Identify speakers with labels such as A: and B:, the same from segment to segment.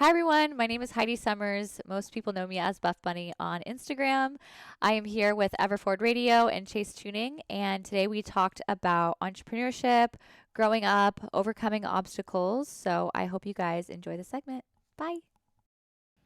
A: Hi, everyone. My name is Heidi Summers. Most people know me as Buffbunny on Instagram. I am here with Everford Radio and Chase Tuning, and today we talked about entrepreneurship, growing up, overcoming obstacles. So I hope you guys enjoy the segment. Bye.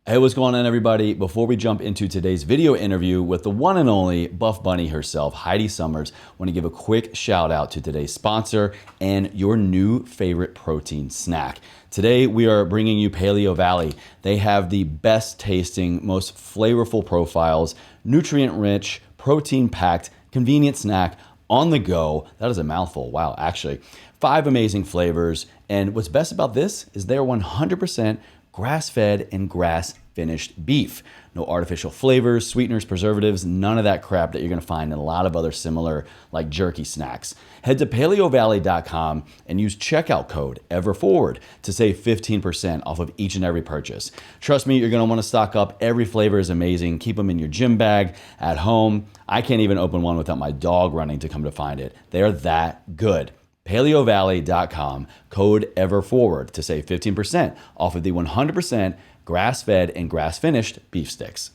B: Hey, what's going on, everybody? Before we jump into today's video interview with the one and only Buffbunny herself, Heidi Summers, I want to give a quick shout out to today's sponsor and your new favorite protein snack. Today, we are bringing you Paleo Valley. They have the best tasting, most flavorful profiles, nutrient rich, protein packed, convenient snack on the go. That is a mouthful. Wow, actually. 5 amazing flavors. And what's best about this is they're 100% grass-fed and grass-finished beef. No artificial flavors, sweeteners, preservatives, none of that crap that you're gonna find in a lot of other similar like jerky snacks. Head to paleovalley.com and use checkout code EverForward to save 15% off of each and every purchase. Trust me, you're gonna wanna stock up. Every flavor is amazing. Keep them in your gym bag, at home. I can't even open one without my dog running to come to find it. They're that good. paleovalley.com, code EverForward to save 15% off of the 100% grass-fed and grass-finished beef sticks.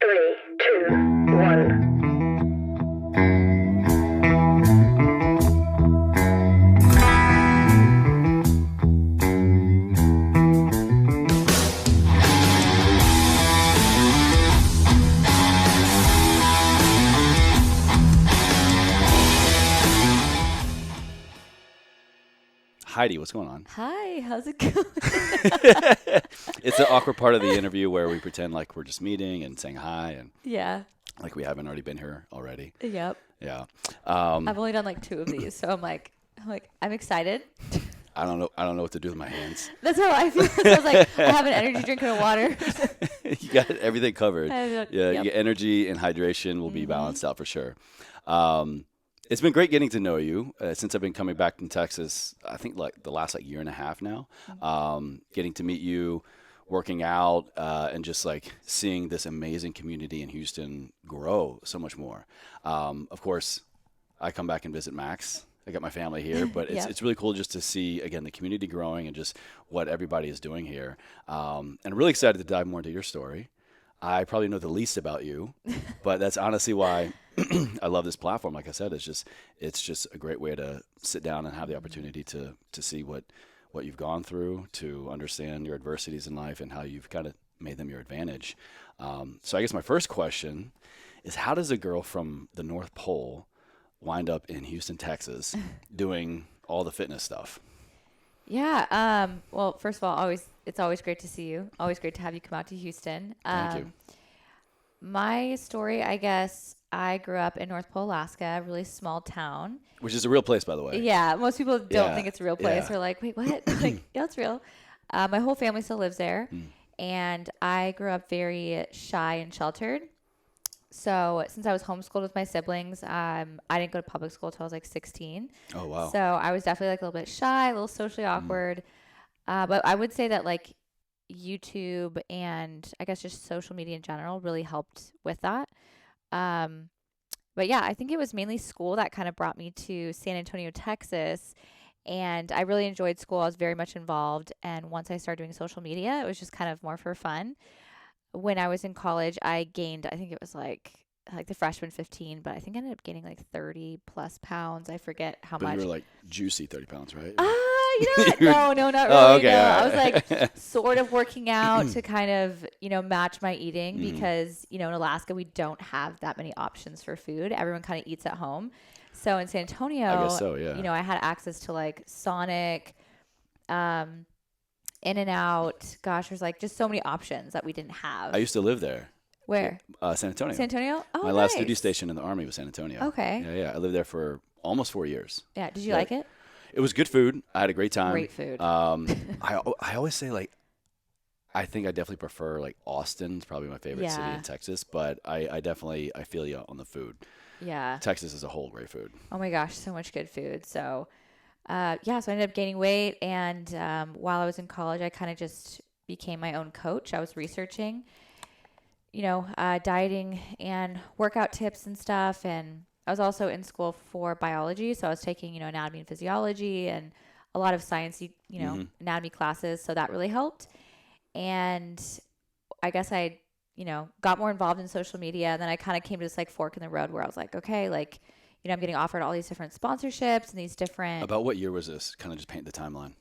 C: 3, 2, 1.
B: Heidi, what's going on?
A: Hi, how's it going?
B: It's an awkward part of the interview where we pretend like we're just meeting and saying hi and
A: Yeah.
B: like we haven't already been here already.
A: Yep.
B: Yeah.
A: I've only done like 2 of these, so I'm excited.
B: I don't know what to do with my hands.
A: That's how I feel. So I was like, I have an energy drink and a water.
B: You got everything covered.
A: Yep.
B: Your energy and hydration will be balanced out for sure. It's been great getting to know you since I've been coming back from Texas. I think like the last year and a half now. Getting to meet you, working out, and just like seeing this amazing community in Houston grow so much more. Of course, I come back and visit Max. I got my family here, but it's really cool just to see again the community growing and just what everybody is doing here. And I'm really excited to dive more into your story. I probably know the least about you, but that's honestly why I love this platform. Like I said, it's just a great way to sit down and have the opportunity to see what you've gone through, to understand your adversities in life and how you've kind of made them your advantage. So I guess my first question is, how does a girl from the North Pole wind up in Houston, Texas, doing all the fitness stuff?
A: Yeah. Well, first of all, it's always great to see you. Always great to have you come out to Houston.
B: Thank you.
A: My story, I guess, I grew up in North Pole, Alaska, a really small town.
B: Which is a real place, by the way.
A: Yeah. Most people don't think it's a real place.
B: Yeah.
A: They're like, wait, what? Like, yeah, it's real. My whole family still lives there. And I grew up very shy and sheltered. So since I was homeschooled with my siblings, I didn't go to public school until I was like 16.
B: Oh, wow.
A: So I was definitely like a little bit shy, a little socially awkward. But I would say that like YouTube and I guess just social media in general really helped with that. But yeah, I think it was mainly school that kind of brought me to San Antonio, Texas. And I really enjoyed school. I was very much involved. And once I started doing social media, it was just kind of more for fun. When I was in college, I gained, I think it was like the freshman 15, but I think I ended up gaining like 30 plus pounds. I forget how
B: But
A: much.
B: you were like juicy 30 pounds, right?
A: You know what? No, not really.
B: Oh, okay,
A: no.
B: all
A: I was
B: right.
A: like sort of working out to kind of, match my eating because, in Alaska, we don't have that many options for food. Everyone kind of eats at home. So in San Antonio,
B: I guess so, yeah.
A: I had access to like Sonic, In-N-Out. Gosh, there's like just so many options that we didn't have.
B: I used to live there.
A: Where?
B: San Antonio.
A: San Antonio? Oh,
B: My last
A: nice.
B: duty station in the Army was San Antonio.
A: Okay.
B: Yeah. I lived there for almost 4 years.
A: Yeah. Did you like it?
B: It was good food. I had a great time.
A: Great food.
B: I always say like, I think I definitely prefer like Austin. It's probably my favorite city in Texas, but I definitely feel you on the food.
A: Yeah.
B: Texas as a whole, great food.
A: Oh my gosh, so much good food. So, so I ended up gaining weight, and while I was in college, I kind of just became my own coach. I was researching, dieting and workout tips and stuff, and I was also in school for biology, so I was taking, anatomy and physiology and a lot of science, anatomy classes, so that really helped. And I guess I, got more involved in social media. And then I kind of came to this like fork in the road where I was like, okay, like, I'm getting offered all these different sponsorships and these different.
B: About what year was this? Kind of just paint the timeline.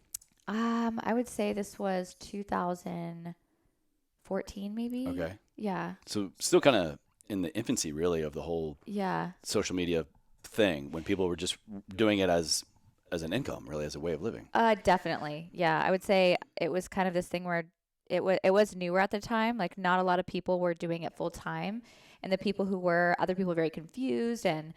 A: I would say this was 2014, maybe.
B: Okay.
A: Yeah.
B: So still kind of in the infancy, really, of the whole social media thing, when people were just doing it as an income, really, as a way of living.
A: Definitely. Yeah. I would say it was kind of this thing where it was newer at the time. Like not a lot of people were doing it full time. And the people who were, other people were very confused. And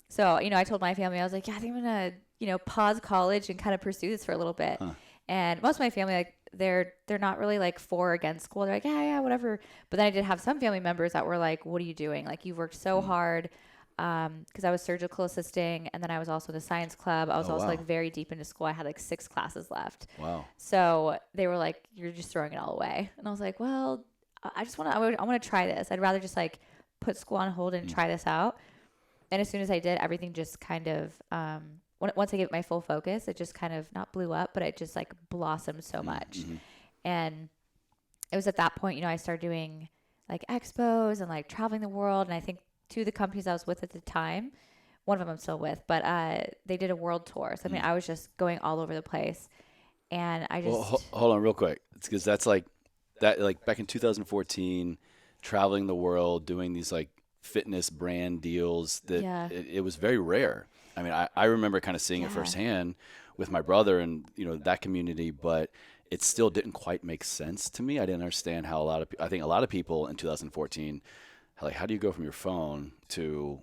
A: so, I told my family, I was like, yeah, I think I'm going to, pause college and kind of pursue this for a little bit. Huh. And most of my family, like they're not really like for or against school. They're like, yeah, whatever. But then I did have some family members that were like, what are you doing? Like you've worked so hard. Because I was surgical assisting, and then I was also in the science club. I was also like very deep into school. I had like 6 classes left.
B: Wow.
A: So they were like, you're just throwing it all away. And I was like, well, I want to try this. I'd rather just like put school on hold and try this out. And as soon as I did, everything just kind of, once I gave it my full focus, it just kind of not blew up, but it just like blossomed so much. Mm-hmm. And it was at that point, I started doing like expos and like traveling the world. And I think 2 of the companies I was with at the time, one of them I'm still with, but they did a world tour. So, I mean, I was just going all over the place. And I just...
B: Well, hold on real quick. It's because that's like, that like back in 2014, traveling the world, doing these like fitness brand deals, that it was very rare. I mean, I remember kind of seeing it firsthand with my brother and, that community, but it still didn't quite make sense to me. I didn't understand how I think a lot of people in 2014, like, how do you go from your phone to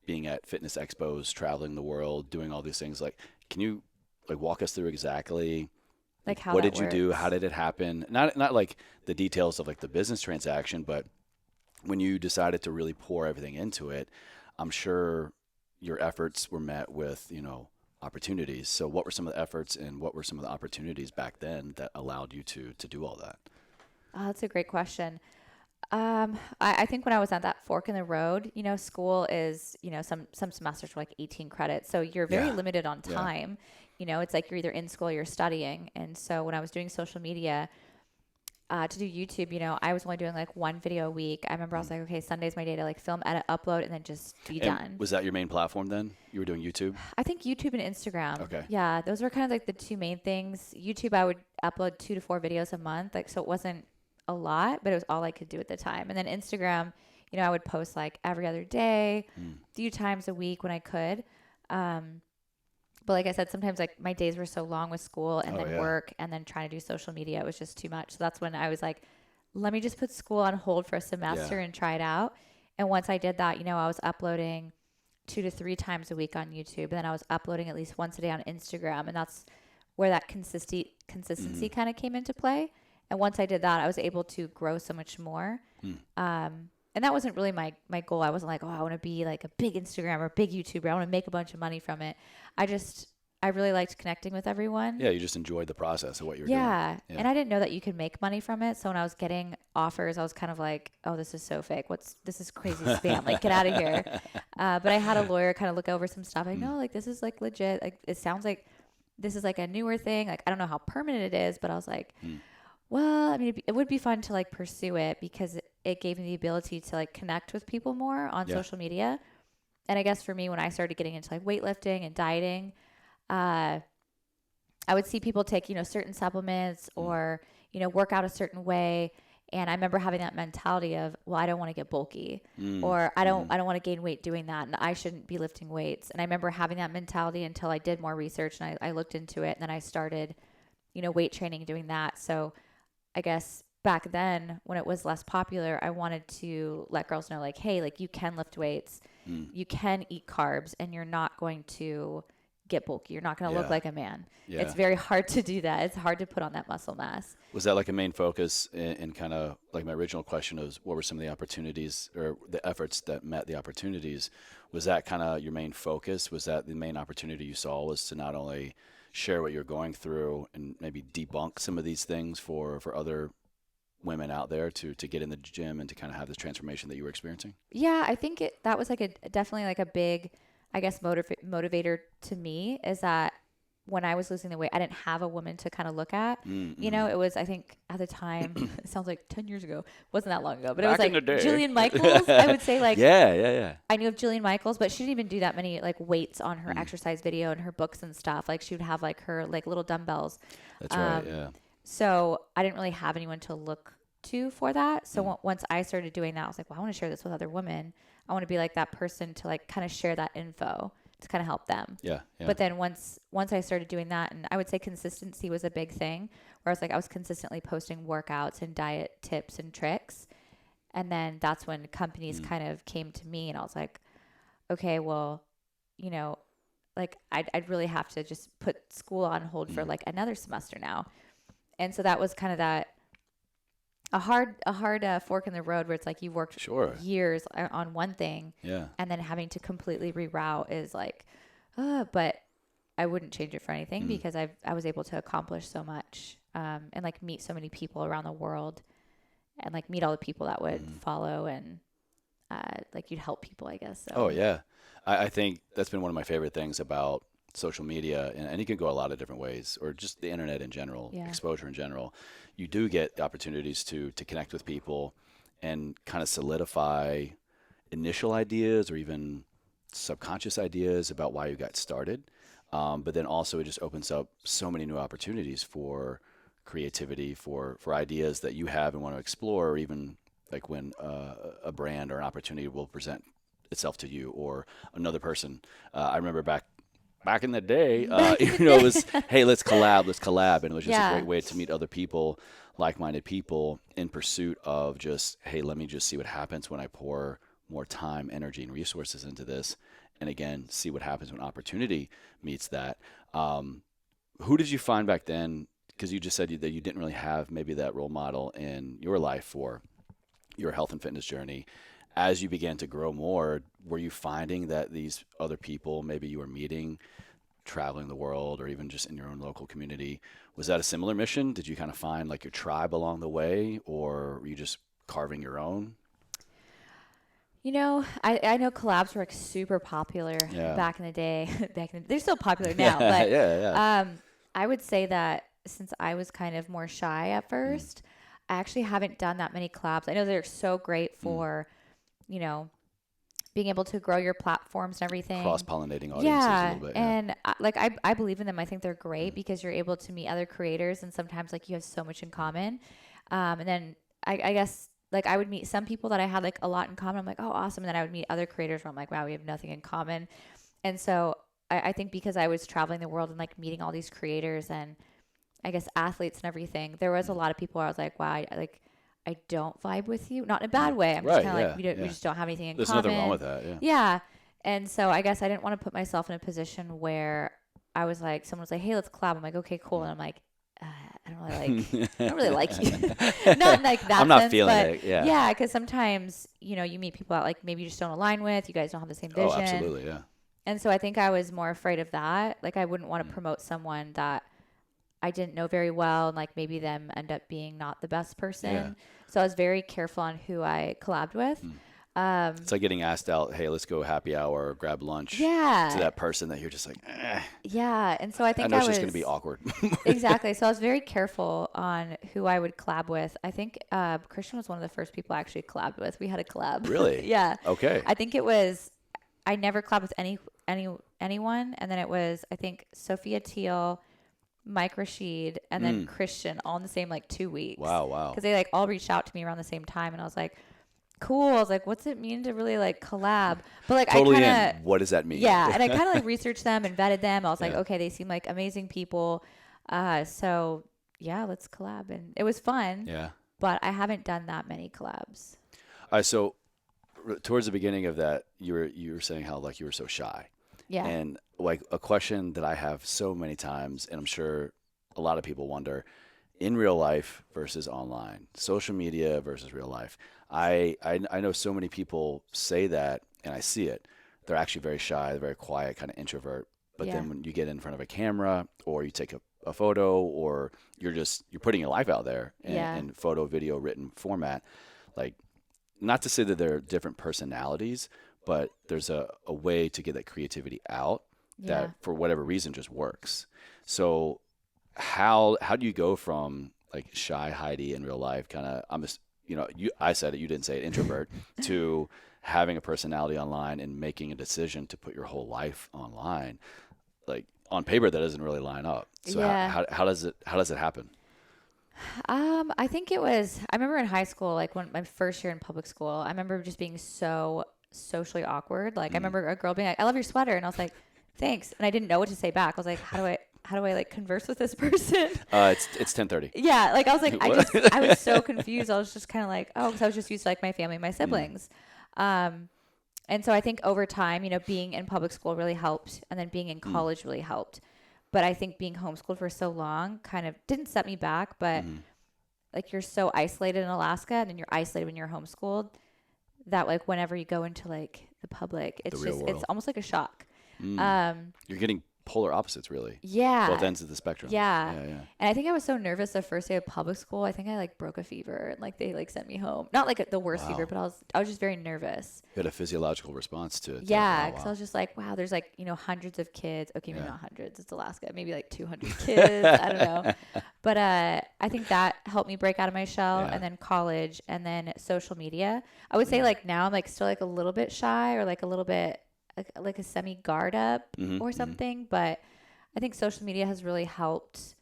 B: being at fitness expos, traveling the world, doing all these things? Like, can you like walk us through exactly
A: like how
B: what
A: that
B: did you do? How did it happen? Not like the details of like the business transaction, but when you decided to really pour everything into it, I'm sure your efforts were met with, opportunities. So what were some of the efforts and what were some of the opportunities back then that allowed you to do all that?
A: Oh, that's a great question. I think when I was at that fork in the road, school is, some semesters were like 18 credits. So you're very limited on time. It's like you're either in school or you're studying. And so when I was doing social media, to do YouTube, I was only doing like 1 video a week. I remember I was like, okay, Sunday's my day to like film, edit, upload, and then just be done.
B: Was that your main platform then? You were doing YouTube?
A: I think YouTube and Instagram.
B: Okay.
A: Yeah. Those were kind of like the 2 main things. YouTube, I would upload 2 to 4 videos a month. Like, so it wasn't a lot, but it was all I could do at the time. And then Instagram, I would post like every other day, a few times a week when I could. But like I said, sometimes like my days were so long with school and then work and then trying to do social media, it was just too much. So that's when I was like, let me just put school on hold for a semester and try it out. And once I did that, I was uploading 2 to 3 times a week on YouTube. And then I was uploading at least once a day on Instagram. And that's where that consistency kind of came into play. And once I did that, I was able to grow so much more. And that wasn't really my goal. I wasn't like, oh, I want to be like a big Instagrammer, a big YouTuber. I want to make a bunch of money from it. I really liked connecting with everyone.
B: Yeah, you just enjoyed the process of what you were doing.
A: Yeah, and I didn't know that you could make money from it. So when I was getting offers, I was kind of like, oh, this is so fake. This is crazy spam. Like, get out of here. But I had a lawyer kind of look over some stuff. I know, like, this is like legit. Like, it sounds like this is like a newer thing. Like, I don't know how permanent it is, but I was like, well, I mean, it would be fun to like pursue it because it gave me the ability to like connect with people more on social media. And I guess for me, when I started getting into like weightlifting and dieting, I would see people take, certain supplements or, work out a certain way. And I remember having that mentality of, well, I don't want to get bulky or I don't want to gain weight doing that. And I shouldn't be lifting weights. And I remember having that mentality until I did more research and I looked into it and then I started, weight training, doing that. So I guess back then when it was less popular, I wanted to let girls know like, hey, like you can lift weights, you can eat carbs and you're not going to get bulky. You're not going to look like a man. Yeah. It's very hard to do that. It's hard to put on that muscle mass.
B: Was that like a main focus in kind of like my original question was what were some of the opportunities or the efforts that met the opportunities? Was that kind of your main focus? Was that the main opportunity you saw was to not only share what you're going through and maybe debunk some of these things for other women out there to get in the gym and to kind of have this transformation that you were experiencing?
A: Yeah, I think that was like definitely like a big, I guess, motivator to me is that when I was losing the weight, I didn't have a woman to kind of look at. You know, it was, I think at the time, it sounds like 10 years ago, wasn't that long ago, but it was
B: Back in
A: like
B: the day.
A: Jillian Michaels. I would say like,
B: Yeah.
A: I knew of Jillian Michaels, but she didn't even do that many like weights on her exercise video and her books and stuff. Like she would have like her like little dumbbells.
B: That's right. Yeah.
A: So I didn't really have anyone to look to for that. So once I started doing that, I was like, well, I want to share this with other women. I want to be like that person to like kind of share that info to kind of help them.
B: Yeah.
A: But then once I started doing that, and I would say consistency was a big thing, where I was like, I was consistently posting workouts and diet tips and tricks. And then that's when companies kind of came to me, and I was like, okay, well, you know, like I'd really have to just put school on hold for like another semester now. And so that was kind of that a hard fork in the road where it's like you worked years on one thing, and then having to completely reroute is like, but I wouldn't change it for anything because I was able to accomplish so much, and like meet so many people around the world, and like meet all the people that would follow, and like you'd help people, I guess. So.
B: Oh yeah, I think that's been one of my favorite things about social media, and it can go a lot of different ways, or just the internet in general, exposure in general. You do get the opportunities to connect with people and kind of solidify initial ideas or even subconscious ideas about why you got started. But then also it just opens up so many new opportunities for creativity, for ideas that you have and want to explore, or even like when a brand or an opportunity will present itself to you or another person. I remember back in the day, it was, hey, let's collab. And it was just a great way to meet other people, like-minded people in pursuit of just, hey, let me just see what happens when I pour more time, energy, and resources into this. And again, see what happens when opportunity meets that. Who did you find back then? Because you just said that you didn't really have maybe that role model in your life for your health and fitness journey. As you began to grow more, were you finding that these other people maybe you were meeting, traveling the world, or even just in your own local community, was that a similar mission? Did you kind of find like your tribe along the way, or were you just carving your own?
A: You know, I know collabs were like super popular back in the day. They're still popular now, but I would say that since I was kind of more shy at first, I actually haven't done that many collabs. I know they're so great for, you know, being able to grow your platforms and everything.
B: Cross-pollinating audiences a little bit. Yeah.
A: And I believe in them. I think they're great because you're able to meet other creators, and sometimes like you have so much in common. And then I guess like I would meet some people that I had like a lot in common. I'm like, oh, awesome. And then I would meet other creators where I'm like, wow, we have nothing in common. And so I think because I was traveling the world and like meeting all these creators and I guess athletes and everything, there was a lot of people where I was like, wow, I don't vibe with you. Not in a bad way. I'm just kind of like, we just don't have anything in
B: There's
A: common.
B: nothing wrong with that. Yeah.
A: Yeah. And so I guess I didn't want to put myself in a position where I was like, someone was like, hey, let's collab. I'm like, okay, cool. And I'm like, I don't really like you. Not like that.
B: I'm not
A: sense,
B: feeling
A: but
B: it. Yeah.
A: Yeah. Cause sometimes, you know, you meet people that like maybe you just don't align with, you guys don't have the same vision.
B: Oh, absolutely. Yeah.
A: And so I think I was more afraid of that. Like I wouldn't want to promote someone that I didn't know very well, and like maybe them end up being not the best person.
B: Yeah.
A: So I was very careful on who I collabed with.
B: It's like getting asked out, hey, let's go happy hour or grab lunch.
A: Yeah.
B: To that person that you're just like, eh.
A: Yeah. And so I think
B: I know it's just going to be awkward.
A: Exactly. So I was very careful on who I would collab with. I think Christian was one of the first people I actually collabed with. We had a collab.
B: Really?
A: Yeah.
B: Okay.
A: I think it was, I never collabed with anyone. And then it was, I think, Sophia Teal, Mike Rashid, and then Christian all in the same like 2 weeks.
B: Wow.
A: Because they like all reached out to me around the same time, and I was like, cool. I was like, what's it mean to really like collab? But like
B: totally
A: I kind of,
B: what does that mean?
A: Yeah, and I kind of like researched them and vetted them. I was like, okay, they seem like amazing people. So yeah, let's collab, and it was fun.
B: Yeah.
A: But I haven't done that many collabs.
B: So towards the beginning of that, you were saying how like you were so shy.
A: Yeah.
B: And like a question that I have so many times, and I'm sure a lot of people wonder, in real life versus online, social media versus real life. I know so many people say that, and I see it. They're actually very shy, they're very quiet, kind of introvert. But then when you get in front of a camera, or you take a photo, or you're putting your life out there in photo, video, written format, like, not to say that they're different personalities, but there's a way to get that creativity out that for whatever reason just works. So how do you go from like shy Heidi in real life, kind of, I said it, you didn't say it, introvert, to having a personality online and making a decision to put your whole life online? Like on paper, that doesn't really line up. So
A: Yeah.
B: how does it happen?
A: I think it was, I remember in high school, like when my first year in public school, I remember just being so socially awkward. Like I remember a girl being like, "I love your sweater." And I was like, "Thanks." And I didn't know what to say back. I was like, how do I like converse with this person?
B: It's 10:30.
A: Yeah. Like I was like, I was so confused. I was just kind of like, oh, cause I was just used to like my family, my siblings. And so I think over time, being in public school really helped. And then being in college really helped. But I think being homeschooled for so long kind of didn't set me back, but like you're so isolated in Alaska and then you're isolated when you're homeschooled that like whenever you go into like the public, it's
B: real world.
A: it's almost like a shock.
B: You're getting polar opposites, really.
A: Yeah.
B: Both ends of the spectrum.
A: Yeah.
B: Yeah.
A: And I think I was so nervous the first day of public school. I think I like broke a fever and like they like sent me home. Not like the worst fever, but I was just very nervous.
B: You had a physiological response to it.
A: Yeah, because I was just like, wow, there's like, hundreds of kids. Okay, maybe not hundreds. It's Alaska. Maybe like 200 kids. I don't know. But I think that helped me break out of my shell.
B: Yeah.
A: And then college and then social media. I would say like now I'm like still like a little bit shy or like a little bit like a semi guard up or something. But I think social media has really helped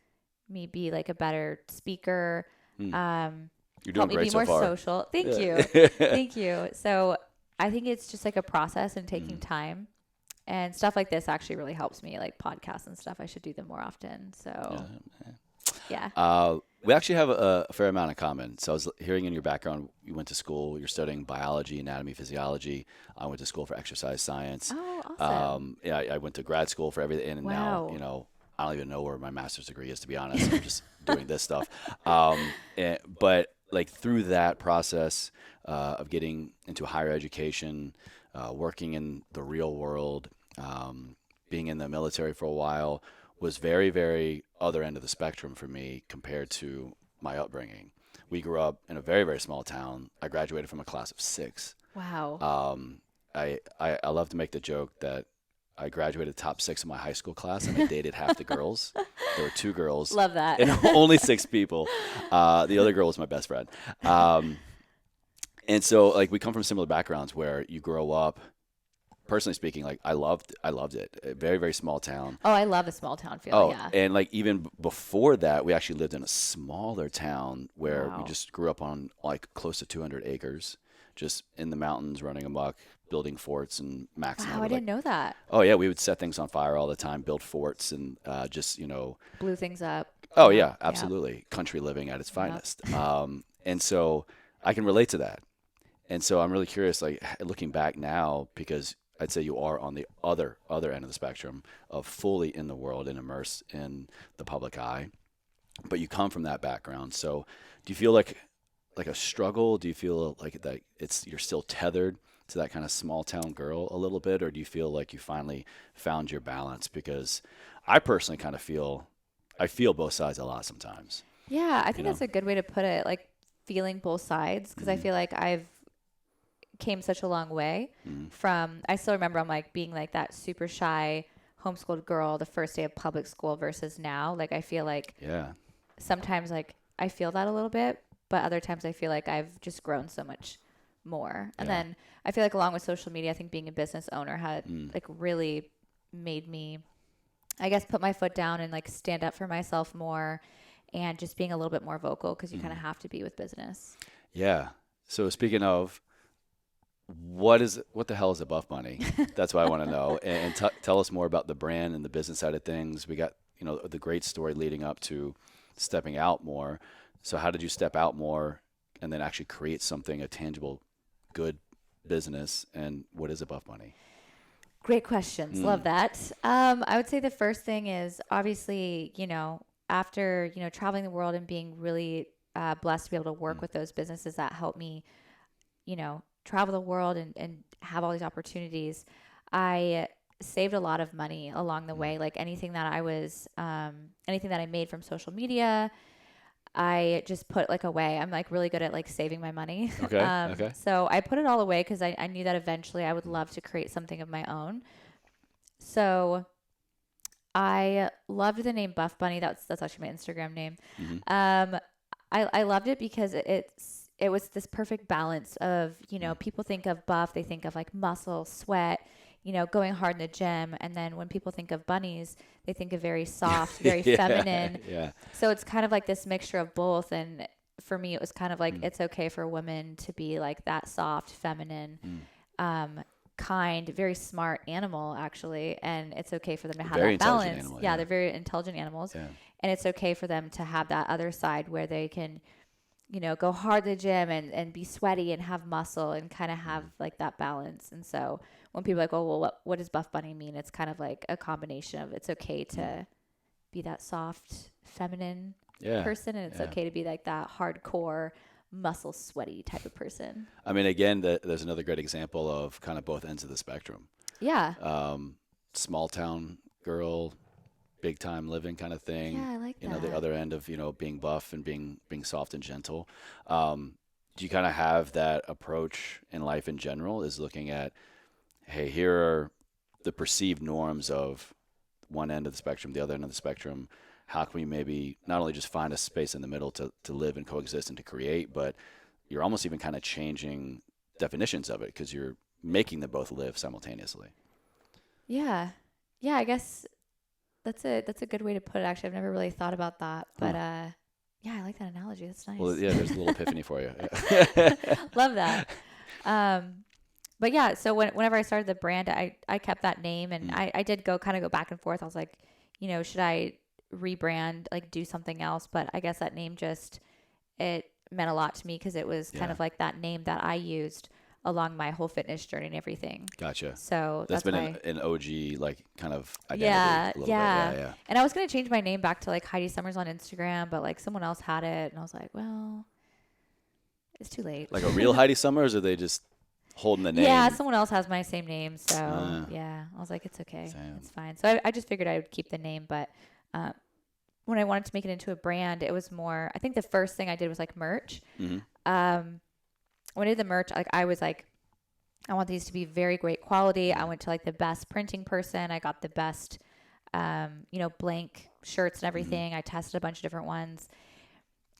A: me be like a better speaker.
B: You're doing
A: helped me
B: great
A: be
B: so
A: more
B: far.
A: social. Thank you. Thank you. So I think it's just like a process and taking time, and stuff like this actually really helps me, like podcasts and stuff. I should do them more often. So yeah.
B: We actually have a fair amount in common. So I was hearing in your background, you went to school, you're studying biology, anatomy, physiology. I went to school for exercise science.
A: Oh, awesome.
B: Yeah, I went to grad school for everything. And
A: Wow.
B: now, I don't even know where my master's degree is, to be honest. I'm just doing this stuff. But like through that process of getting into higher education, working in the real world, being in the military for a while, was very, very other end of the spectrum for me compared to my upbringing. We grew up in a very, very small town. I graduated from a class of 6.
A: Wow.
B: I love to make the joke that I graduated top 6 in my high school class, and I dated half the girls. There were 2 girls.
A: Love that.
B: And only 6 people. The other girl was my best friend. And so, like, we come from similar backgrounds where you grow up. Personally speaking, like I loved it. A very, very small town.
A: Oh, I love a small town feel. Yeah.
B: And like even before that, we actually lived in a smaller town where we
A: Wow.
B: just grew up on like close to 200 acres, just in the mountains, running amok, building forts and maxing
A: Wow,
B: out.
A: I didn't know that.
B: Oh yeah, we would set things on fire all the time, build forts, and just
A: Blew things up.
B: Oh yeah, absolutely, country living at its finest. And so I can relate to that. And so I'm really curious, like looking back now, because I'd say you are on the other end of the spectrum of fully in the world and immersed in the public eye, but you come from that background. So do you feel like a struggle? Do you feel like that you're still tethered to that kind of small town girl a little bit, or do you feel like you finally found your balance? Because I personally kind of feel both sides a lot sometimes.
A: Yeah, I think that's a good way to put it, like feeling both sides, because I feel like I've came such a long way from, I still remember I'm like being like that super shy homeschooled girl the first day of public school versus now. Like I feel like sometimes like I feel that a little bit, but other times I feel like I've just grown so much more. And then I feel like along with social media, I think being a business owner had like really made me, I guess, put my foot down and like stand up for myself more, and just being a little bit more vocal, because you kind of have to be with business.
B: Yeah. So speaking of, what the hell is a Buffbunny? That's what I want to know. And tell us more about the brand and the business side of things. We got, the great story leading up to stepping out more. So how did you step out more and then actually create something, a tangible, good business? And what is a Buffbunny?
A: Great questions. Love that. I would say the first thing is obviously, after, traveling the world and being really blessed to be able to work with those businesses that help me, travel the world and have all these opportunities, I saved a lot of money along the way. Like anything that I made from social media, I just put like away. I'm like really good at like saving my money.
B: Okay.
A: So I put it all away because I knew that eventually I would love to create something of my own. So I loved the name Buff Bunny. That's actually my Instagram name.
B: Mm-hmm.
A: I loved it because it was this perfect balance of, people think of buff, they think of like muscle, sweat, going hard in the gym. And then when people think of bunnies, they think of very soft, very feminine.
B: Yeah.
A: So it's kind of like this mixture of both. And for me, it was kind of like, it's okay for women to be like that soft, feminine, kind, very smart animal, actually. And it's okay for them to have
B: Very
A: that balance.
B: intelligent animal,
A: Yeah, they're very intelligent animals.
B: Yeah.
A: And it's okay for them to have that other side where they can, go hard in the gym and be sweaty and have muscle and kind of have like that balance. And so when people are like, oh, well, what does Buff Bunny mean? It's kind of like a combination of it's okay to be that soft, feminine person. And it's okay to be like that hardcore, muscle sweaty type of person.
B: I mean, again, there's another great example of kind of both ends of the spectrum.
A: Yeah.
B: Small town girl, big time living kind of thing.
A: Yeah, I like that.
B: The other end of, being buff and being soft and gentle. Do you kind of have that approach in life in general, is looking at, hey, here are the perceived norms of one end of the spectrum, the other end of the spectrum. How can we maybe not only just find a space in the middle to live and coexist and to create, but you're almost even kind of changing definitions of it because you're making them both live simultaneously.
A: Yeah. Yeah, I guess that's a good way to put it. Actually, I've never really thought about that, but yeah, I like that analogy. That's nice.
B: Well, yeah, there's a little epiphany for you.
A: Love that. But yeah, so whenever I started the brand, I kept that name, and I did go back and forth. I was like, should I rebrand, like do something else? But I guess that name it meant a lot to me because it was kind of like that name that I used along my whole fitness journey and everything.
B: Gotcha.
A: So
B: that's been an OG, like, kind of identity.
A: Yeah. And I was going to change my name back to like Heidi Summers on Instagram, but like someone else had it, and I was like, well, it's too late.
B: Like a real Heidi Summers, or are they just holding the name?
A: Yeah, someone else has my same name, so yeah, I was like, it's okay.
B: Same.
A: It's fine. So I just figured I would keep the name, but when I wanted to make it into a brand, it was more, I think the first thing I did was like merch.
B: Mm-hmm.
A: When I did the merch, like I was like, I want these to be very great quality. I went to like the best printing person. I got the best, blank shirts and everything. I tested a bunch of different ones.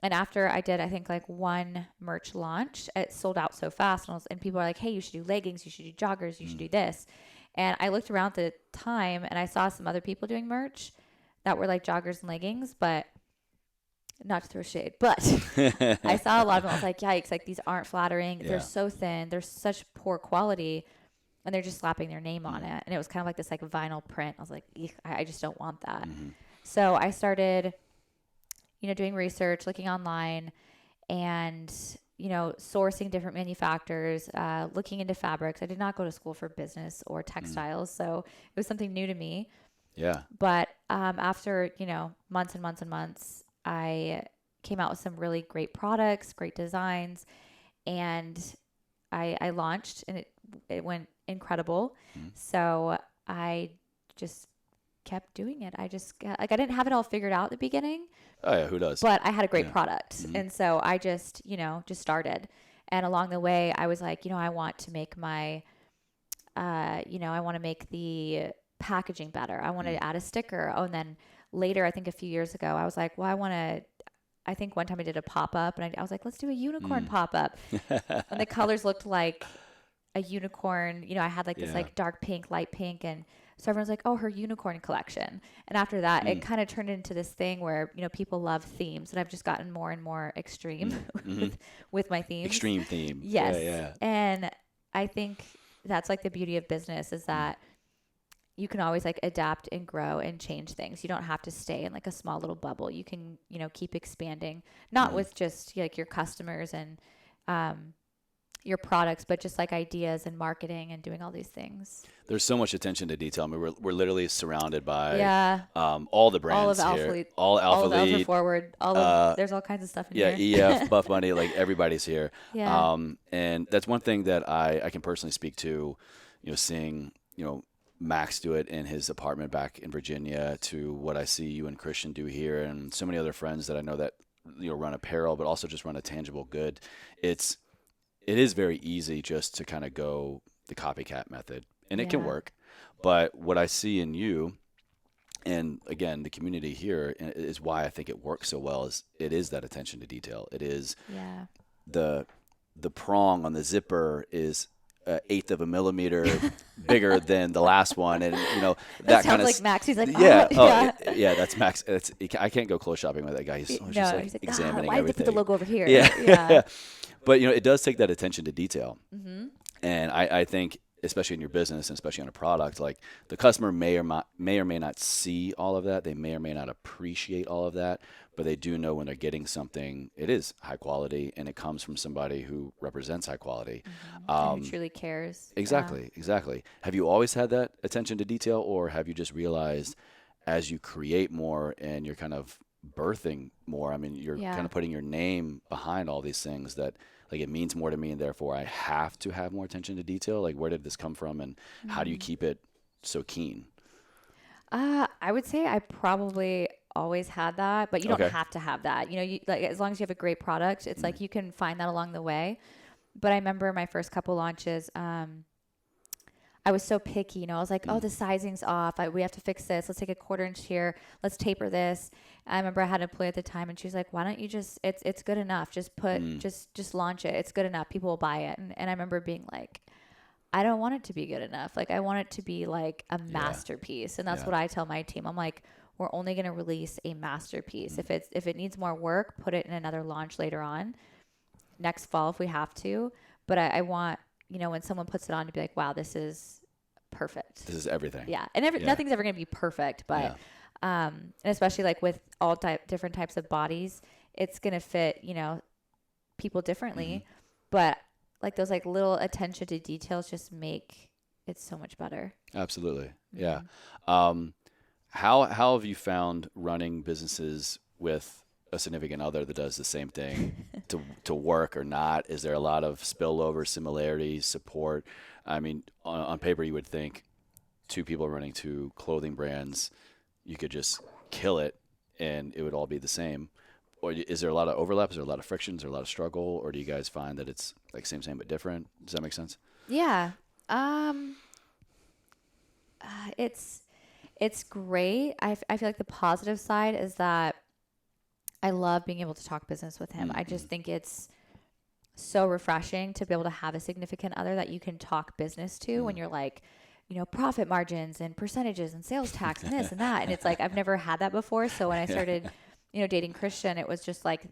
A: And after I did, I think like one merch launch, it sold out so fast. And people are like, hey, you should do leggings. You should do joggers. You should do this. And I looked around at the time and I saw some other people doing merch that were like joggers and leggings, but not to throw shade, but I saw a lot of them. I was like, yikes, like these aren't flattering. Yeah. They're so thin. They're such poor quality, and they're just slapping their name on it. And it was kind of like this like vinyl print. I was like, I just don't want that. So I started, doing research, looking online, and, sourcing different manufacturers, looking into fabrics. I did not go to school for business or textiles, so it was something new to me.
B: Yeah.
A: But after, months and months and months, I came out with some really great products, great designs, and I launched, and it went incredible. So I just kept doing it. I didn't have it all figured out at the beginning.
B: Oh yeah, who does?
A: But I had a great product. And so I just started. And along the way, I was like, I want to make my, I want to make the packaging better. I want to add a sticker. Oh, and then later, I think a few years ago, I was like, well, I think one time I did a pop-up, and I was like, let's do a unicorn pop-up. And the colors looked like a unicorn. I had like this like dark pink, light pink. And so everyone's like, oh, her unicorn collection. And after that, it kind of turned into this thing where, people love themes. And I've just gotten more and more extreme with my themes.
B: Extreme theme.
A: Yes.
B: Yeah.
A: And I think that's like the beauty of business is that you can always like adapt and grow and change things. You don't have to stay in like a small little bubble. You can, keep expanding, not with just like your customers and your products, but just like ideas and marketing and doing all these things.
B: There's so much attention to detail. I mean, we're literally surrounded by all the brands
A: all of
B: here.
A: Alpha Lead,
B: all
A: Alpha Forward, there's all kinds of stuff in here.
B: EF, Buffbunny, like everybody's here.
A: Yeah.
B: And that's one thing that I can personally speak to, seeing, Max do it in his apartment back in Virginia, to what I see you and Christian do here, and so many other friends that I know that run apparel, but also just run a tangible good. It is very easy just to kind of go the copycat method, and it can work. But what I see in you And again, the community here is why I think it works so well. Is it is that attention to detail. It is
A: Yeah.
B: the prong on the zipper is an eighth of a millimeter bigger than the last one, and that
A: That
B: kind
A: sounds
B: of
A: like Max. He's like,
B: yeah,
A: oh, yeah.
B: yeah, that's Max. I can't go clothes shopping with that guy. He's
A: No,
B: just like
A: he's like,
B: examining
A: why did they
B: everything.
A: put the logo over here?
B: Yeah,
A: Yeah.
B: but it does take that attention to detail,
A: Mm-hmm.
B: and I think especially in your business and especially on a product, like the customer may or may not see all of that. They may or may not appreciate all of that, but they do know when they're getting something, it is high quality and it comes from somebody who represents high quality.
A: And who truly cares.
B: Exactly. Have you always had that attention to detail, or have you just realized as you create more and you're kind of birthing more, I mean, you're kind of putting your name behind all these things that like it means more to me and therefore I have to have more attention to detail? Like, where did this come from and how do you keep it so keen?
A: I would say I probably always had that, but you don't have to have that. You like as long as you have a great product, it's like you can find that along the way. But I remember my first couple launches, I was so picky. I was like, oh, the sizing's off. We have to fix this. Let's take a 1/4 inch here. Let's taper this. I remember I had an employee at the time, and she was like, why don't you it's good enough. Just just launch it. It's good enough. People will buy it. And I remember being like, I don't want it to be good enough. Like I want it to be like a masterpiece. And that's what I tell my team. I'm like, we're only going to release a masterpiece. If it needs more work, put it in another launch later on, next fall if we have to. But I want, when someone puts it on to be like, wow, this is perfect.
B: This is everything.
A: Yeah. And nothing's ever going to be perfect, but, and especially like with all different types of bodies, it's going to fit, people differently, but like those like little attention to details just make it so much better.
B: Absolutely. Yeah. How have you found running businesses with a significant other that does the same thing to work or not? Is there a lot of spillover, similarities, support? I mean, on paper, you would think two people running two clothing brands, you could just kill it and it would all be the same. Or is there a lot of overlap? Is there a lot of friction? Is there a lot of struggle? Or do you guys find that it's like same but different? Does that make sense?
A: Yeah. It's great. I feel like the positive side is that I love being able to talk business with him. I just think it's so refreshing to be able to have a significant other that you can talk business to when you're like, profit margins and percentages and sales tax and this and that. And it's like, I've never had that before. So when I started, dating Christian, it was just like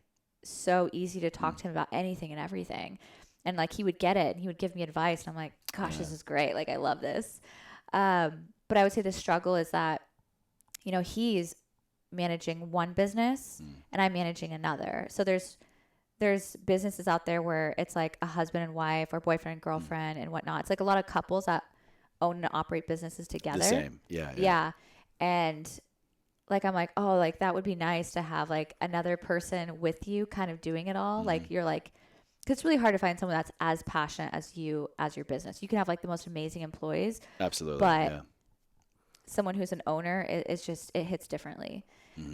A: so easy to talk to him about anything and everything. And like, he would get it and he would give me advice. And I'm like, gosh, this is great. Like, I love this. But I would say the struggle is that, he's managing one business and I'm managing another. So there's businesses out there where it's like a husband and wife or boyfriend and girlfriend and whatnot. It's like a lot of couples that own and operate businesses together.
B: The same. Yeah.
A: Yeah. And like, I'm like, oh, like that would be nice to have like another person with you kind of doing it all. Like you're like, cause it's really hard to find someone that's as passionate as you, as your business. You can have like the most amazing employees.
B: Absolutely.
A: But someone who's an owner, it hits differently.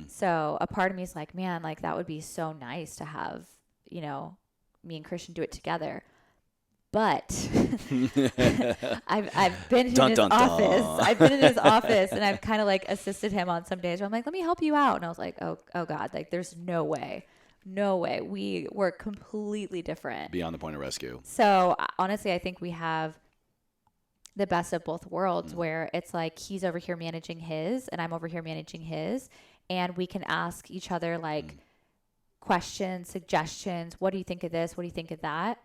A: So a part of me is like, man, like that would be so nice to have, me and Christian do it together. But I've been in his office. I've been in his office and I've kind of like assisted him on some days where I'm like, let me help you out. And I was like, oh God, like there's no way. We work completely different.
B: Beyond the point of rescue.
A: So honestly, I think we have the best of both worlds where it's like he's over here managing his and I'm over here managing his. And we can ask each other like questions, suggestions. What do you think of this? What do you think of that?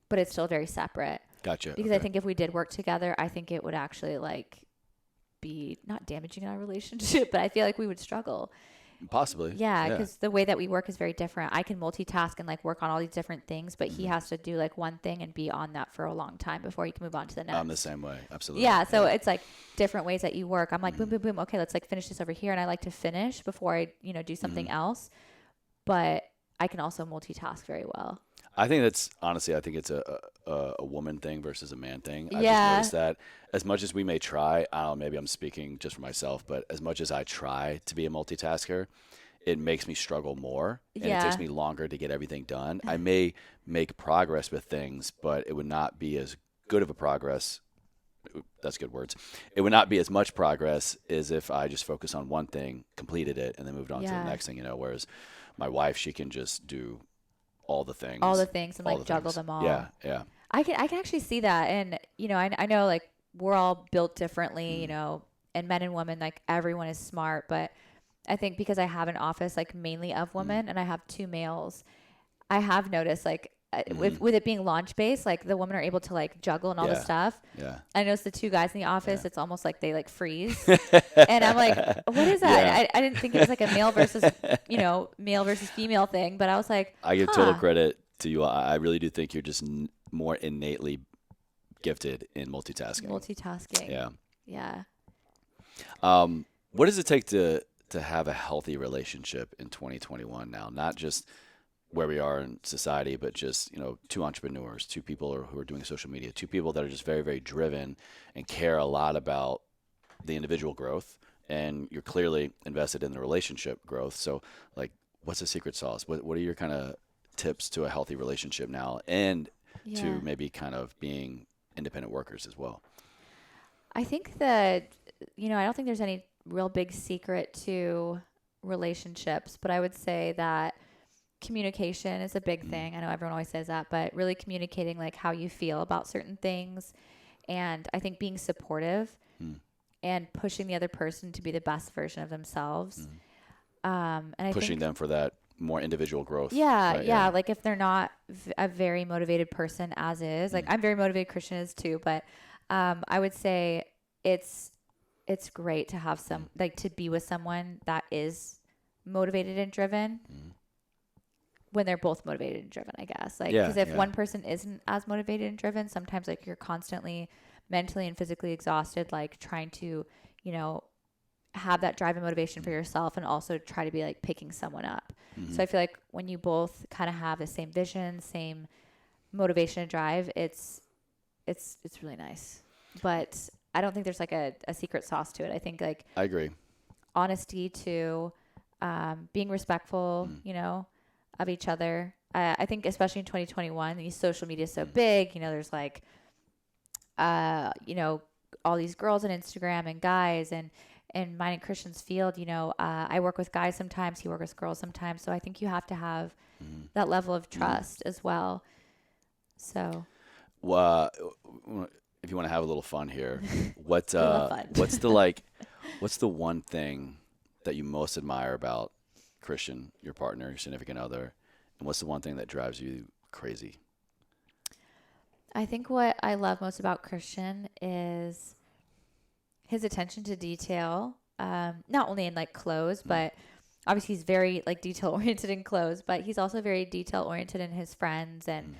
A: But it's still very separate.
B: Gotcha.
A: Because I think if we did work together, I think it would actually like be not damaging in our relationship, but I feel like we would struggle.
B: Possibly.
A: Yeah, because the way that we work is very different. I can multitask and like work on all these different things, but he has to do like one thing and be on that for a long time before he can move on to the next.
B: I'm the same way. Absolutely.
A: Yeah, so it's like different ways that you work. I'm like, boom, boom, boom. Okay, let's like finish this over here. And I like to finish before I, do something else. But I can also multitask very well.
B: I think that's honestly, I think it's a woman thing versus a man thing. I've just
A: Yeah.
B: noticed that as much as we may try, I don't know, maybe I'm speaking just for myself, but as much as I try to be a multitasker, it makes me struggle more and it takes me longer to get everything done. I may make progress with things, but it would not be as good of a progress that's good words. It would not be as much progress as if I just focus on one thing, completed it, and then moved on to the next thing, whereas my wife, she can just do all the things.
A: And like juggle them all.
B: Yeah. Yeah.
A: I can actually see that. And, I know like we're all built differently, and men and women, like everyone is smart, but I think because I have an office like mainly of women and I have 2 males, I have noticed like with it being launch based, like the women are able to like juggle and all the stuff.
B: Yeah.
A: I noticed the 2 guys in the office, it's almost like they like freeze. And I'm like, what is that?
B: Yeah.
A: I didn't think it was like a male versus female thing, but I was like,
B: I give total credit to you. I really do think you're just more innately gifted in multitasking. Yeah.
A: Yeah.
B: What does it take to have a healthy relationship in 2021 now? Not just where we are in society, but just, 2 entrepreneurs, 2 people who are doing social media, 2 people that are just very, very driven and care a lot about the individual growth. And you're clearly invested in the relationship growth. So like, what's the secret sauce? What are your kind of tips to a healthy relationship now and to maybe kind of being independent workers as well?
A: I think that, I don't think there's any real big secret to relationships, but I would say that communication is a big thing. I know everyone always says that, but really communicating like how you feel about certain things. And I think being supportive and pushing the other person to be the best version of themselves. And I
B: pushing them for that more individual growth.
A: Yeah.
B: Right?
A: Yeah. Like if they're not a very motivated person as is, like I'm very motivated, Christian is too, but I would say it's great to have to be with someone that is motivated and driven when they're both motivated and driven, I guess. Like, because if one person isn't as motivated and driven, sometimes like you're constantly mentally and physically exhausted, like trying to, have that drive and motivation for yourself and also try to be like picking someone up. So I feel like when you both kind of have the same vision, same motivation and drive, it's really nice. But I don't think there's like a secret sauce to it. I think like
B: I agree.
A: Honesty to being respectful, of each other. I think especially in 2021, these social media is so big, there's like, all these girls on Instagram and guys and mine and Christian's field, I work with guys sometimes, he works with girls sometimes. So I think you have to have that level of trust as well. So,
B: if you want to have a little fun here, what's
A: fun.
B: what's the one thing that you most admire about Christian, your partner, your significant other, and what's the one thing that drives you crazy?
A: I think what I love most about Christian is his attention to detail, not only in like clothes, but obviously he's very like detail oriented in clothes, but he's also very detail oriented in his friends and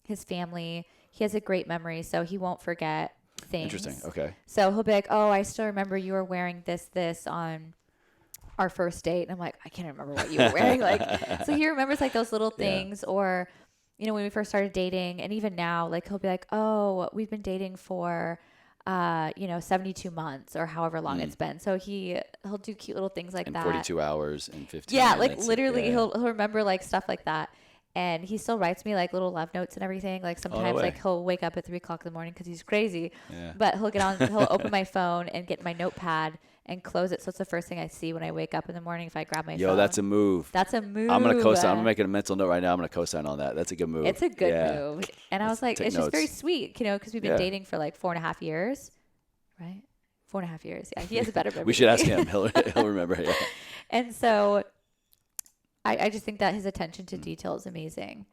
A: his family. He has a great memory, so he won't forget things.
B: Interesting. Okay.
A: So he'll be like, "Oh, I still remember you were wearing this on our first date." And I'm like, "I can't remember what you were wearing." So he remembers like those little things, or when we first started dating, and even now, like he'll be like, "Oh, we've been dating for 72 months or however long it's been." So he'll do cute little things like
B: in
A: that.
B: 42 hours and 15
A: Yeah,
B: minutes.
A: like literally he'll remember like stuff like that. And he still writes me like little love notes and everything. Like sometimes like he'll wake up at 3:00 in the morning because he's crazy. Yeah. But he'll open my phone and get my notepad and close it. So it's the first thing I see when I wake up in the morning if I grab my phone.
B: Yo, that's a move.
A: That's a move.
B: I'm going to co-sign. I'm making a mental note right now. I'm going to co-sign on that. That's a good move.
A: It's a good move. And I was like, it's just very sweet, because we've been dating for like 4.5 years, right? 4.5 years. Yeah, he has a better memory.
B: We should ask him. He'll remember. Yeah.
A: And so I just think that his attention to detail is amazing.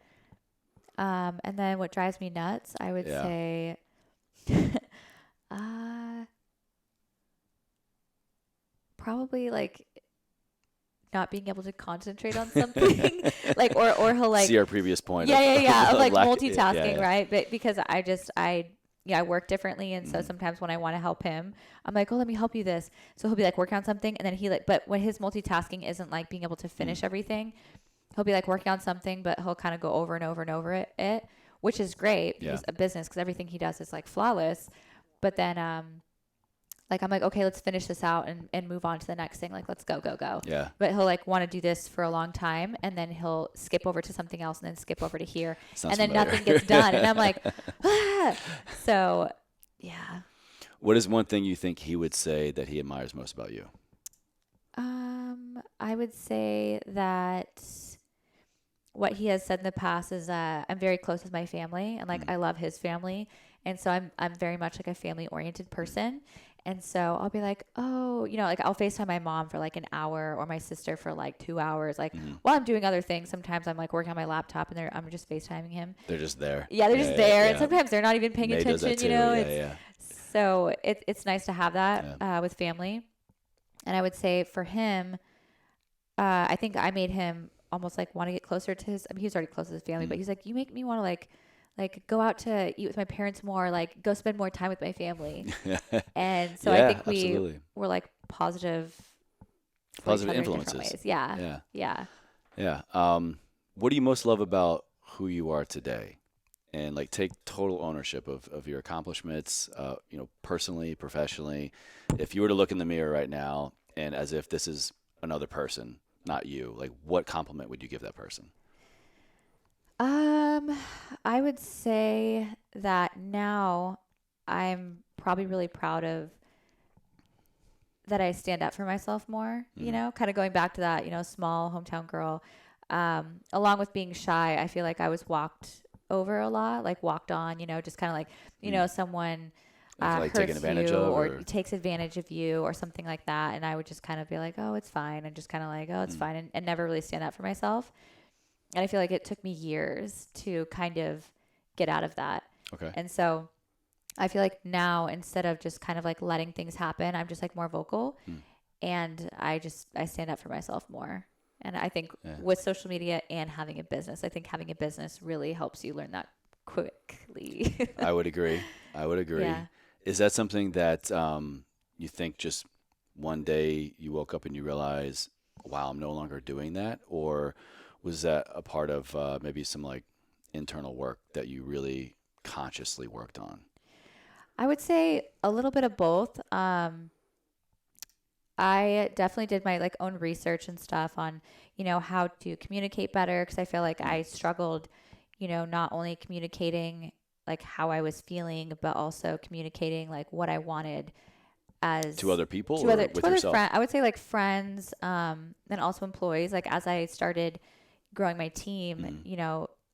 A: And then what drives me nuts, I would say, probably like not being able to concentrate on something, like, or he'll like
B: see our previous point.
A: Of like multitasking, right? But because I work differently. And so sometimes when I want to help him, I'm like, "Oh, let me help you this." So he'll be like working on something. And then but when his multitasking isn't like being able to finish everything, he'll be like working on something, but he'll kind of go over and over and over it, which is great because a business, because everything he does is like flawless. But then, like, I'm like, "Okay, let's finish this out and move on to the next thing. Like, let's go.
B: Yeah.
A: But he'll like want to do this for a long time, and then he'll skip over to something else and then skip over to here.
B: Sounds
A: and then
B: familiar.
A: nothing gets done. And I'm like, ah. So yeah.
B: What is one thing you think he would say that he admires most about you?
A: I would say that what he has said in the past is that I'm very close with my family, and like I love his family, and so I'm very much like a family oriented person. And so I'll be like, oh, like I'll FaceTime my mom for like an hour or my sister for like 2 hours, like while I'm doing other things. Sometimes I'm like working on my laptop and I'm just FaceTiming him.
B: They're just there.
A: Yeah, they're just there. And sometimes they're not even paying
B: May does
A: attention,
B: that too.
A: So it's nice to have that with family. And I would say for him, I think I made him almost like want to get closer to his, I mean, he was already close to his family, but he's like, you make me want to like go out to eat with my parents more, like go spend more time with my family. And so I think we were like positive
B: influences.
A: Yeah.
B: What do you most love about who you are today? And like take total ownership of your accomplishments, personally, professionally. If you were to look in the mirror right now and as if this is another person, not you, like what compliment would you give that person?
A: I would say that now I'm probably really proud of that I stand up for myself more, kind of going back to that, small hometown girl. Along with being shy, I feel like I was walked over a lot, like walked on, just kind of like, someone
B: like taking
A: hurts
B: advantage
A: you
B: of
A: or takes advantage of you or something like that. And I would just kind of be like, oh, it's fine. And just kind of like, oh, it's fine. And never really stand up for myself. And I feel like it took me years to kind of get out of that.
B: Okay.
A: And so I feel like now instead of just kind of like letting things happen, I'm just like more vocal and I stand up for myself more. And I think with social media and having a business, I think having a business really helps you learn that quickly.
B: I would agree.
A: Yeah.
B: Is that something that you think just one day you woke up and you realize, wow, I'm no longer doing that? Or was that a part of maybe some like internal work that you really consciously worked on?
A: I would say a little bit of both. I definitely did my like own research and stuff on, how to communicate better. Cause I feel like I struggled, not only communicating like how I was feeling, but also communicating like what I wanted as
B: to other people
A: to
B: or
A: other,
B: with
A: to
B: yourself?
A: I would say like friends, and also employees. Like as I started growing my team,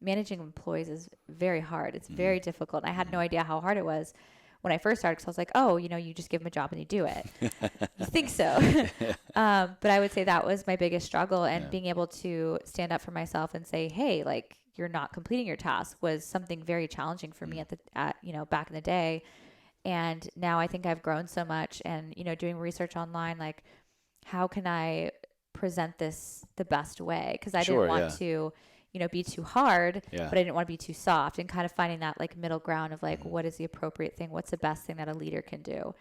A: managing employees is very hard. It's very difficult. And I had no idea how hard it was when I first started, because I was like, oh, you just give them a job and you do it. You think so. But I would say that was my biggest struggle. And being able to stand up for myself and say, hey, like, you're not completing your task was something very challenging for me back in the day. And now I think I've grown so much and, doing research online, like how can I present this the best way? Because I didn't want to be too hard, but I didn't want to be too soft, and kind of finding that like middle ground of like, what is the appropriate thing? What's the best thing that a leader can do?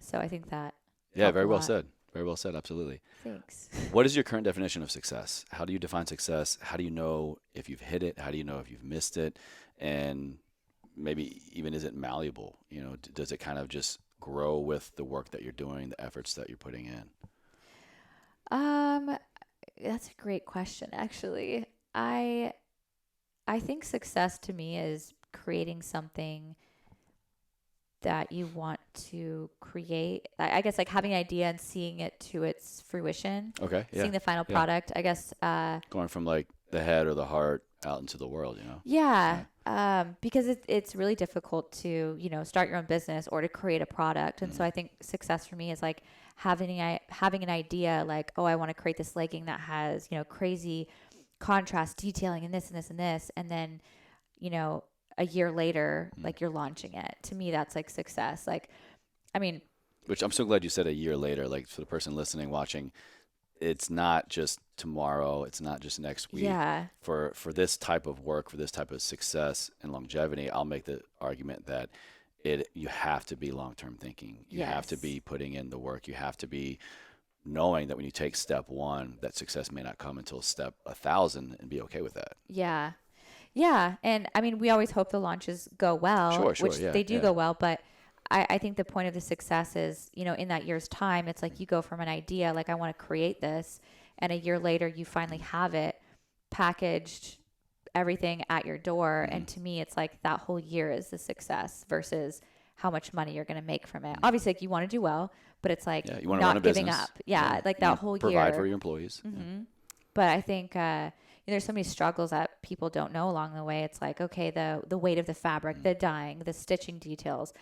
A: So I think that.
B: Yeah, very well said. Very well said. Absolutely.
A: Thanks.
B: What is your current definition of success? How do you define success? How do you know if you've hit it? How do you know if you've missed it? And maybe even is it malleable? Does it kind of just grow with the work that you're doing, the efforts that you're putting in?
A: That's a great question, actually. I think success to me is creating something that you want to create. I guess like having an idea and seeing it to its fruition.
B: Okay. Yeah.
A: Seeing the final product. I guess
B: going from like the head or the heart out into the world,
A: Yeah. Because it's really difficult to, start your own business or to create a product. And so I think success for me is like having an idea like, oh, I want to create this legging that has, crazy contrast detailing and this and this and this. And then, a year later, like you're launching it. To me, that's like success. Like, I mean,
B: which I'm so glad you said a year later, like for the person listening, watching, it's not just tomorrow. It's not just next week.
A: Yeah.
B: For this type of work, for this type of success and longevity, I'll make the argument that you have to be long-term thinking. You have to be putting in the work. You have to be knowing that when you take step one, that success may not come until step 1,000, and be okay with that.
A: Yeah. Yeah. And I mean, we always hope the launches go well,
B: sure,
A: which they do go well, but I think the point of the success is, in that year's time, it's like you go from an idea, like I want to create this, and a year later you finally have it packaged, everything at your door. And to me, it's like that whole year is the success versus how much money you're going to make from it. Obviously, like, you want to do well, but it's like
B: you want to run a
A: not giving
B: business.
A: up. Yeah, like that whole
B: provide
A: year.
B: for your employees.
A: But I think there's so many struggles that people don't know along the way. It's like, okay, the weight of the fabric, the dyeing, the stitching details,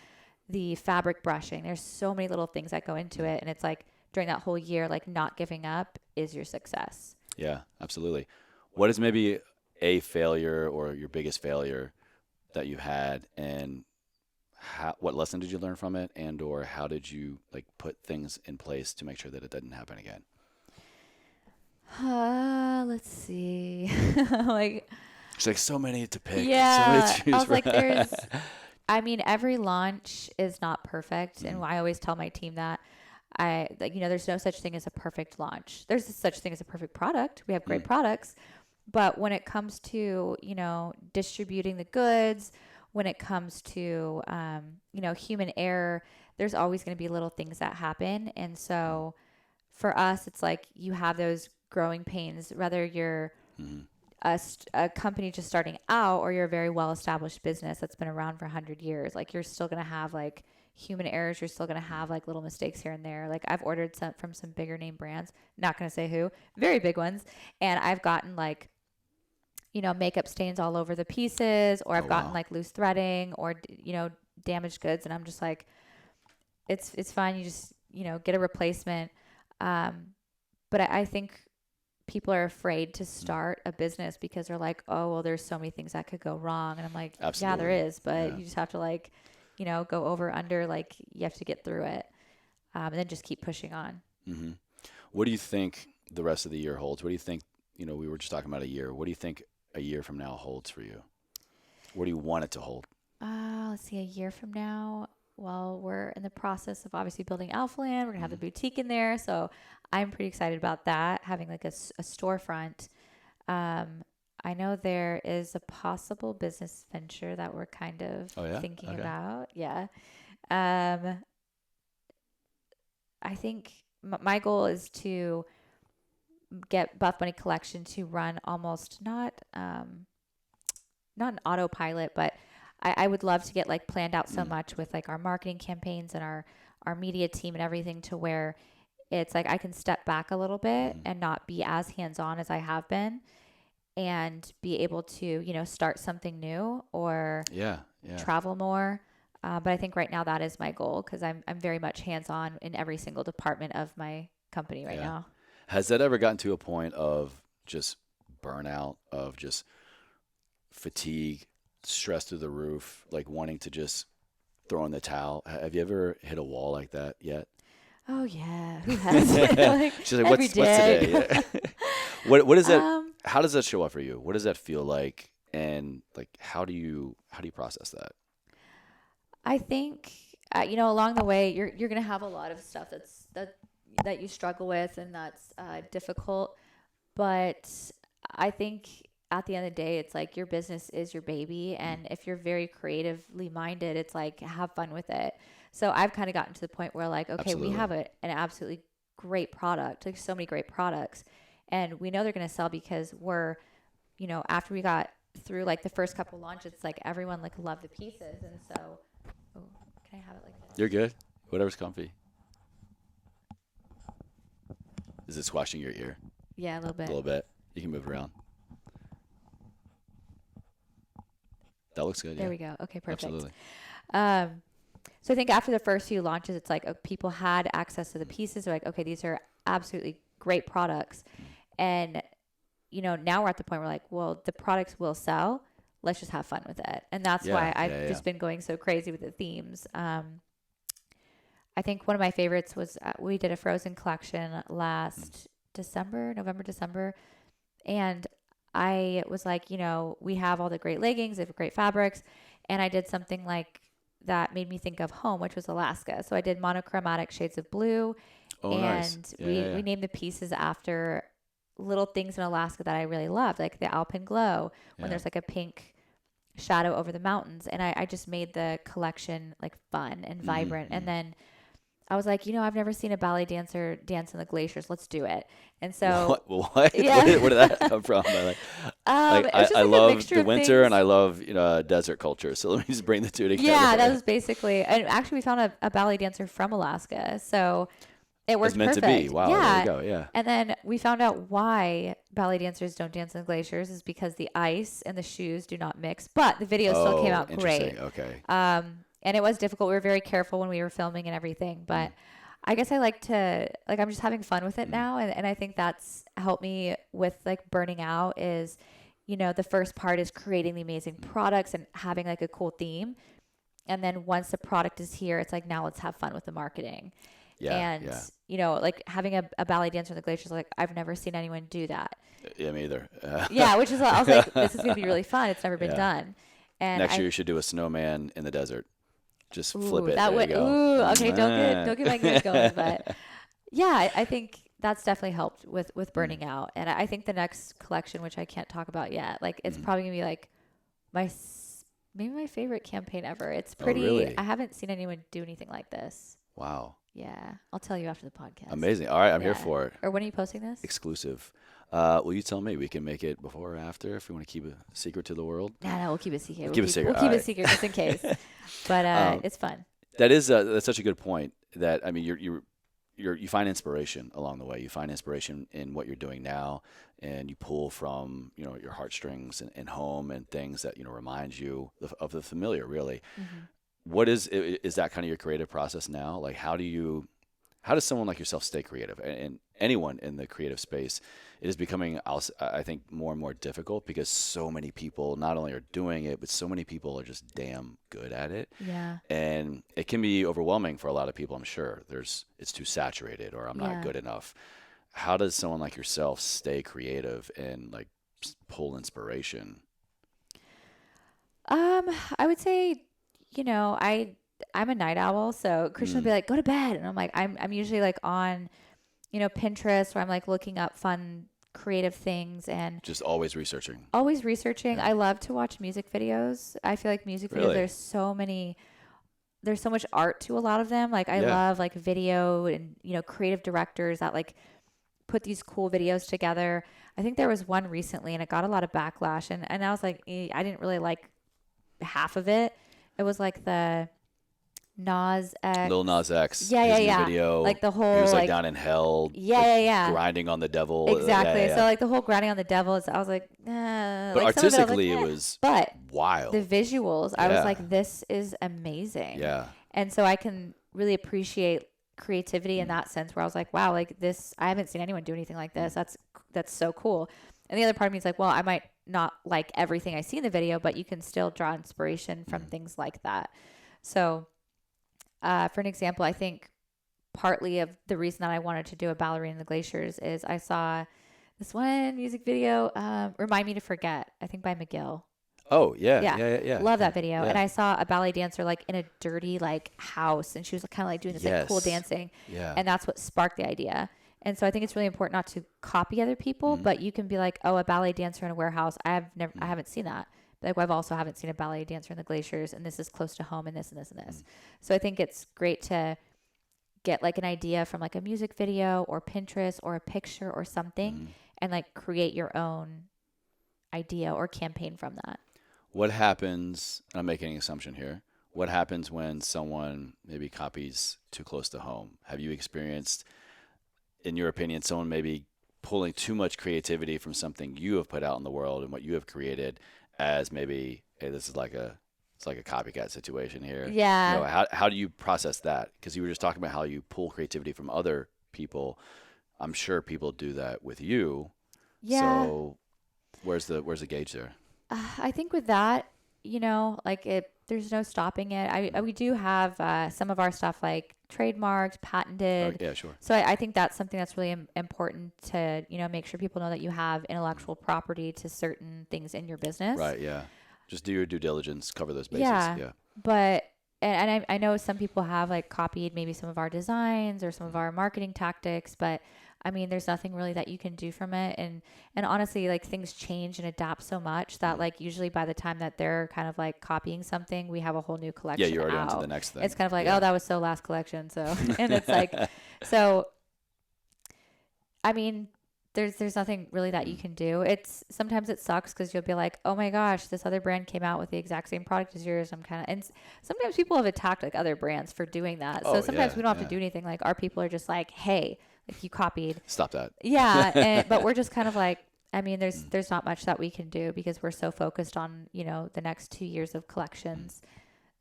A: the fabric brushing. There's so many little things that go into it. And it's like during that whole year, like not giving up is your success.
B: Yeah, absolutely. What is maybe a failure or your biggest failure that you had, and what lesson did you learn from it, and or how did you like put things in place to make sure that it didn't happen again?
A: Let's see. Like,
B: There's like so many to pick.
A: yeah,
B: So many to choose
A: I was like,
B: from.
A: I mean, every launch is not perfect. And I always tell my team that there's no such thing as a perfect launch. There's such thing as a perfect product. We have great products. But when it comes to, distributing the goods, when it comes to, human error, there's always going to be little things that happen. And so for us, it's like you have those growing pains, whether you're a company just starting out or you're a very well-established business that's been around for 100 years. Like, you're still going to have like human errors. You're still going to have like little mistakes here and there. Like, I've ordered some from some bigger name brands, not going to say who, very big ones. And I've gotten like, makeup stains all over the pieces, or I've gotten like loose threading or, damaged goods. And I'm just like, it's fine. You just, get a replacement. But I think people are afraid to start a business because they're like, oh, well, there's so many things that could go wrong. And I'm like, yeah, there is, but you just have to like, go over, under, like you have to get through it. And then just keep pushing on.
B: Mm-hmm. What do you think the rest of the year holds? What do you think, we were just talking about a year. What do you think a year from now holds for you? What do you want it to hold?
A: Let's see, a year from now. Well, we're in the process of obviously building Alphaland. We're going to have the boutique in there. So I'm pretty excited about that, having like a storefront. I know there is a possible business venture that we're kind of thinking about. Yeah. I think my goal is to get Buffbunny Collection to run almost not an autopilot, but I would love to get like planned out so much with like our marketing campaigns and our media team and everything, to where it's like I can step back a little bit and not be as hands-on as I have been, and be able to, start something new or travel more. But I think right now that is my goal, because I'm very much hands-on in every single department of my company right now.
B: Has that ever gotten to a point of just burnout, of just fatigue, stress through the roof, like wanting to just throw in the towel? Have you ever hit a wall like that yet?
A: Oh yeah, who hasn't? Like,
B: she's like, what's today? Yeah. What is that? How does that show up for you? What does that feel like? And like, how do you process that?
A: I think along the way you're gonna have a lot of stuff that you struggle with, and that's difficult. But I think at the end of the day, it's like your business is your baby. And if you're very creatively minded, it's like, have fun with it. So I've kind of gotten to the point where like, okay, we have an absolutely great product, like so many great products, and we know they're going to sell because we're, after we got through like the first couple launches, it's like everyone like loved the pieces. And so, can I have it like that?
B: You're good. Whatever's comfy. Is it squashing your ear?
A: Yeah, a little bit.
B: A little bit. You can move around. That looks good.
A: There we go. Okay, perfect.
B: Absolutely.
A: So I think after the first few launches, it's like people had access to the pieces. They're like, okay, these are absolutely great products. And, now we're at the point where like, well, the products will sell. Let's just have fun with it. And that's why I've just been going so crazy with the themes. I think one of my favorites was we did a Frozen collection last November, December. And I was like, we have all the great leggings, they have great fabrics. And I did something like that made me think of home, which was Alaska. So I did monochromatic shades of blue.
B: Oh, nice.
A: And we named the pieces after little things in Alaska that I really loved, like the Alpine Glow, when there's like a pink shadow over the mountains. And I just made the collection like fun and vibrant. And then I was like, I've never seen a ballet dancer dance in the glaciers. Let's do it. And so
B: what?
A: Yeah.
B: Where did that come from? Like
A: It's just
B: I
A: like a
B: love
A: mixture
B: the
A: of
B: winter and
A: things.
B: I love desert culture. So let me just bring the two together.
A: Yeah, that was basically, and actually we found a ballet dancer from Alaska. So it
B: It's
A: worked
B: meant to be.
A: perfect.
B: Wow, there you
A: Yeah.
B: go. Yeah.
A: And then we found out why ballet dancers don't dance in glaciers is because the ice and the shoes do not mix, but the video still came
B: Oh,
A: out
B: interesting.
A: great.
B: Okay.
A: And it was difficult. We were very careful when we were filming and everything, but I guess I like to, like, I'm just having fun with it now. And I think that's helped me with like burning out is, the first part is creating the amazing products and having like a cool theme. And then once the product is here, it's like, now let's have fun with the marketing.
B: Yeah.
A: And,
B: Yeah.
A: like having a ballet dancer in the glaciers, like I've never seen anyone do that.
B: Yeah, me either.
A: Yeah, which is, I was like, this is going to be really fun. It's never been done. And
B: Next year you should do a snowman in the desert. Just flip it.
A: That
B: there
A: would,
B: you go.
A: okay, don't get my gears going. But yeah, I think that's definitely helped with burning out. And I think the next collection, which I can't talk about yet, like it's probably gonna be like maybe my favorite campaign ever. It's pretty.
B: really?
A: I haven't seen anyone do anything like this.
B: Wow.
A: Yeah, I'll tell you after the podcast.
B: Amazing. All right, I'm here
A: Yeah.
B: for it.
A: Or when are you posting this?
B: Exclusive. Well, you tell me. We can make it before or after if we want to keep a secret to the world.
A: No, we'll keep it secret.
B: Keep it secret.
A: We'll keep
B: All
A: it
B: right.
A: secret just in case. But it's fun.
B: That's such a good point. That I mean, you find inspiration along the way. You find inspiration in what you're doing now, and you pull from your heartstrings and home and things that remind you of the familiar. Really, what is that kind of your creative process now? Like, how does someone like yourself stay creative? And anyone in the creative space, it is becoming, I think, more and more difficult because so many people not only are doing it, but so many people are just damn good at it.
A: Yeah.
B: And it can be overwhelming for a lot of people, I'm sure. It's too saturated or I'm not
A: Yeah.
B: good enough. How does someone like yourself stay creative and like pull inspiration?
A: I would say, I'm a night owl, so Christian would be like, go to bed. And I'm like, I'm usually like on, Pinterest where I'm like looking up fun, creative things and
B: Just always researching.
A: always researching. I love to watch music videos. I feel like music videos,
B: Really?
A: there's so much art to a lot of them. Like I
B: Yeah.
A: love like video and, creative directors that like put these cool videos together. I think there was one recently and it got a lot of backlash and I was like, I didn't really like half of it. It was like the
B: Lil Nas X.
A: Yeah,
B: his
A: yeah,
B: new
A: yeah.
B: Video.
A: Like the
B: He
A: whole
B: was like
A: like
B: down in hell.
A: Yeah,
B: like,
A: yeah, yeah.
B: grinding on the devil.
A: Exactly.
B: Yeah.
A: So like the whole grinding on the devil is I was like,
B: But
A: like some of
B: artistically,
A: I
B: it
A: was like,
B: was
A: but
B: wild.
A: the visuals, I was
B: Yeah.
A: like, this is amazing.
B: Yeah.
A: And so I can really appreciate creativity in that sense where I was like, wow, like this, I haven't seen anyone do anything like this. That's so cool. And the other part of me is like, well, I might not like everything I see in the video, but you can still draw inspiration from things like that. So, for an example, I think partly of the reason that I wanted to do a ballerina in the glaciers is I saw this one music video, Remind Me to Forget, I think by McGill.
B: Oh, yeah.
A: Yeah.
B: Yeah.
A: Love that video.
B: Yeah.
A: And I saw a ballet dancer like in a dirty like house and she was kind of like doing this like cool
B: Yes.
A: dancing.
B: Yeah.
A: And that's what sparked the idea. And so I think it's really important not to copy other people, but you can be like, oh, a ballet dancer in a warehouse. I haven't seen that. Like I've also haven't seen a ballet dancer in the glaciers and this is close to home and this and this and this. So I think it's great to get like an idea from like a music video or Pinterest or a picture or something and like create your own idea or campaign from that.
B: What happens, I'm making an assumption here, what happens when someone maybe copies too close to home? Have you experienced, in your opinion, someone maybe pulling too much creativity from something you have put out in the world and what you have created as maybe, hey, this is like it's like a copycat situation here.
A: Yeah.
B: How do you process that? Because you were just talking about how you pull creativity from other people. I'm sure people do that with you.
A: Yeah.
B: So where's the gauge there?
A: I think with that, there's no stopping it. We do have some of our stuff like trademarked, patented.
B: Oh, yeah, sure.
A: So I think that's something that's really important to, make sure people know that you have intellectual property to certain things in your business.
B: Right, yeah. Just do your due diligence, cover those bases.
A: Yeah. But, and I know some people have like copied maybe some of our designs or some of our marketing tactics, but I mean, there's nothing really that you can do from it. And honestly, like things change and adapt so much that like usually by the time that they're kind of like copying something, we have a whole new collection.
B: Yeah, you're already on to
A: out.
B: the next thing.
A: It's kind of like,
B: Yeah.
A: oh, that was so last collection. So, and it's like, so, I mean, there's nothing really that you can do. It's sometimes it sucks because you'll be like, oh my gosh, this other brand came out with the exact same product as yours. Sometimes people have attacked like other brands for doing that. So sometimes we don't have to do anything. Like our people are just like, hey, like you copied.
B: Stop that.
A: Yeah. But we're just kind of like, I mean, there's not much that we can do because we're so focused on, the next 2 years of collections.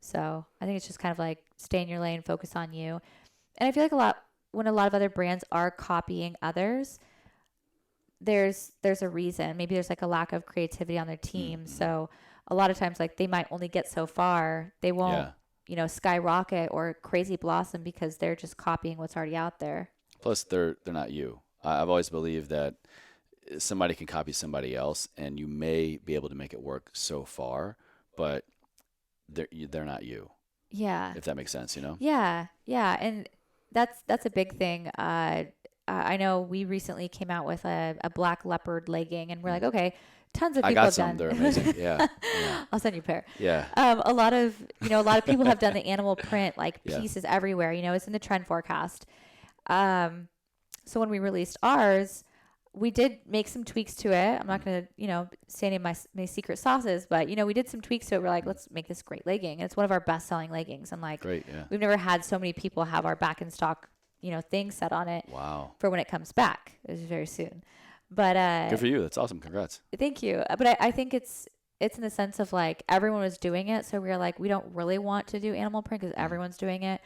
A: So I think it's just kind of like stay in your lane, focus on you. And I feel like when a lot of other brands are copying others, there's a reason. Maybe there's like a lack of creativity on their team. So a lot of times like they might only get so far. They won't, skyrocket or crazy blossom because they're just copying what's already out there.
B: Plus they're not you. I've always believed that somebody can copy somebody else and you may be able to make it work so far, but they're not you.
A: Yeah.
B: If that makes sense,
A: Yeah. Yeah. And that's a big thing. I know we recently came out with a black leopard legging, and we're like, okay, tons of people
B: I got
A: have
B: some.
A: done.
B: They're amazing. Yeah.
A: I'll send you a pair.
B: Yeah.
A: A lot of people have done the animal print like pieces everywhere. It's in the trend forecast. So when we released ours, we did make some tweaks to it. I'm not going to, say any of my secret sauces, but, we did some tweaks to it. We're like, let's make this great legging. And it's one of our best selling leggings. And like,
B: great, yeah.
A: We've never had so many people have our back in stock, thing set on it.
B: Wow.
A: For when it comes back. It was very soon. But,
B: good for you. That's awesome. Congrats.
A: Thank you. But I think it's in the sense of like, everyone was doing it. So we were like, we don't really want to do animal print because everyone's doing it.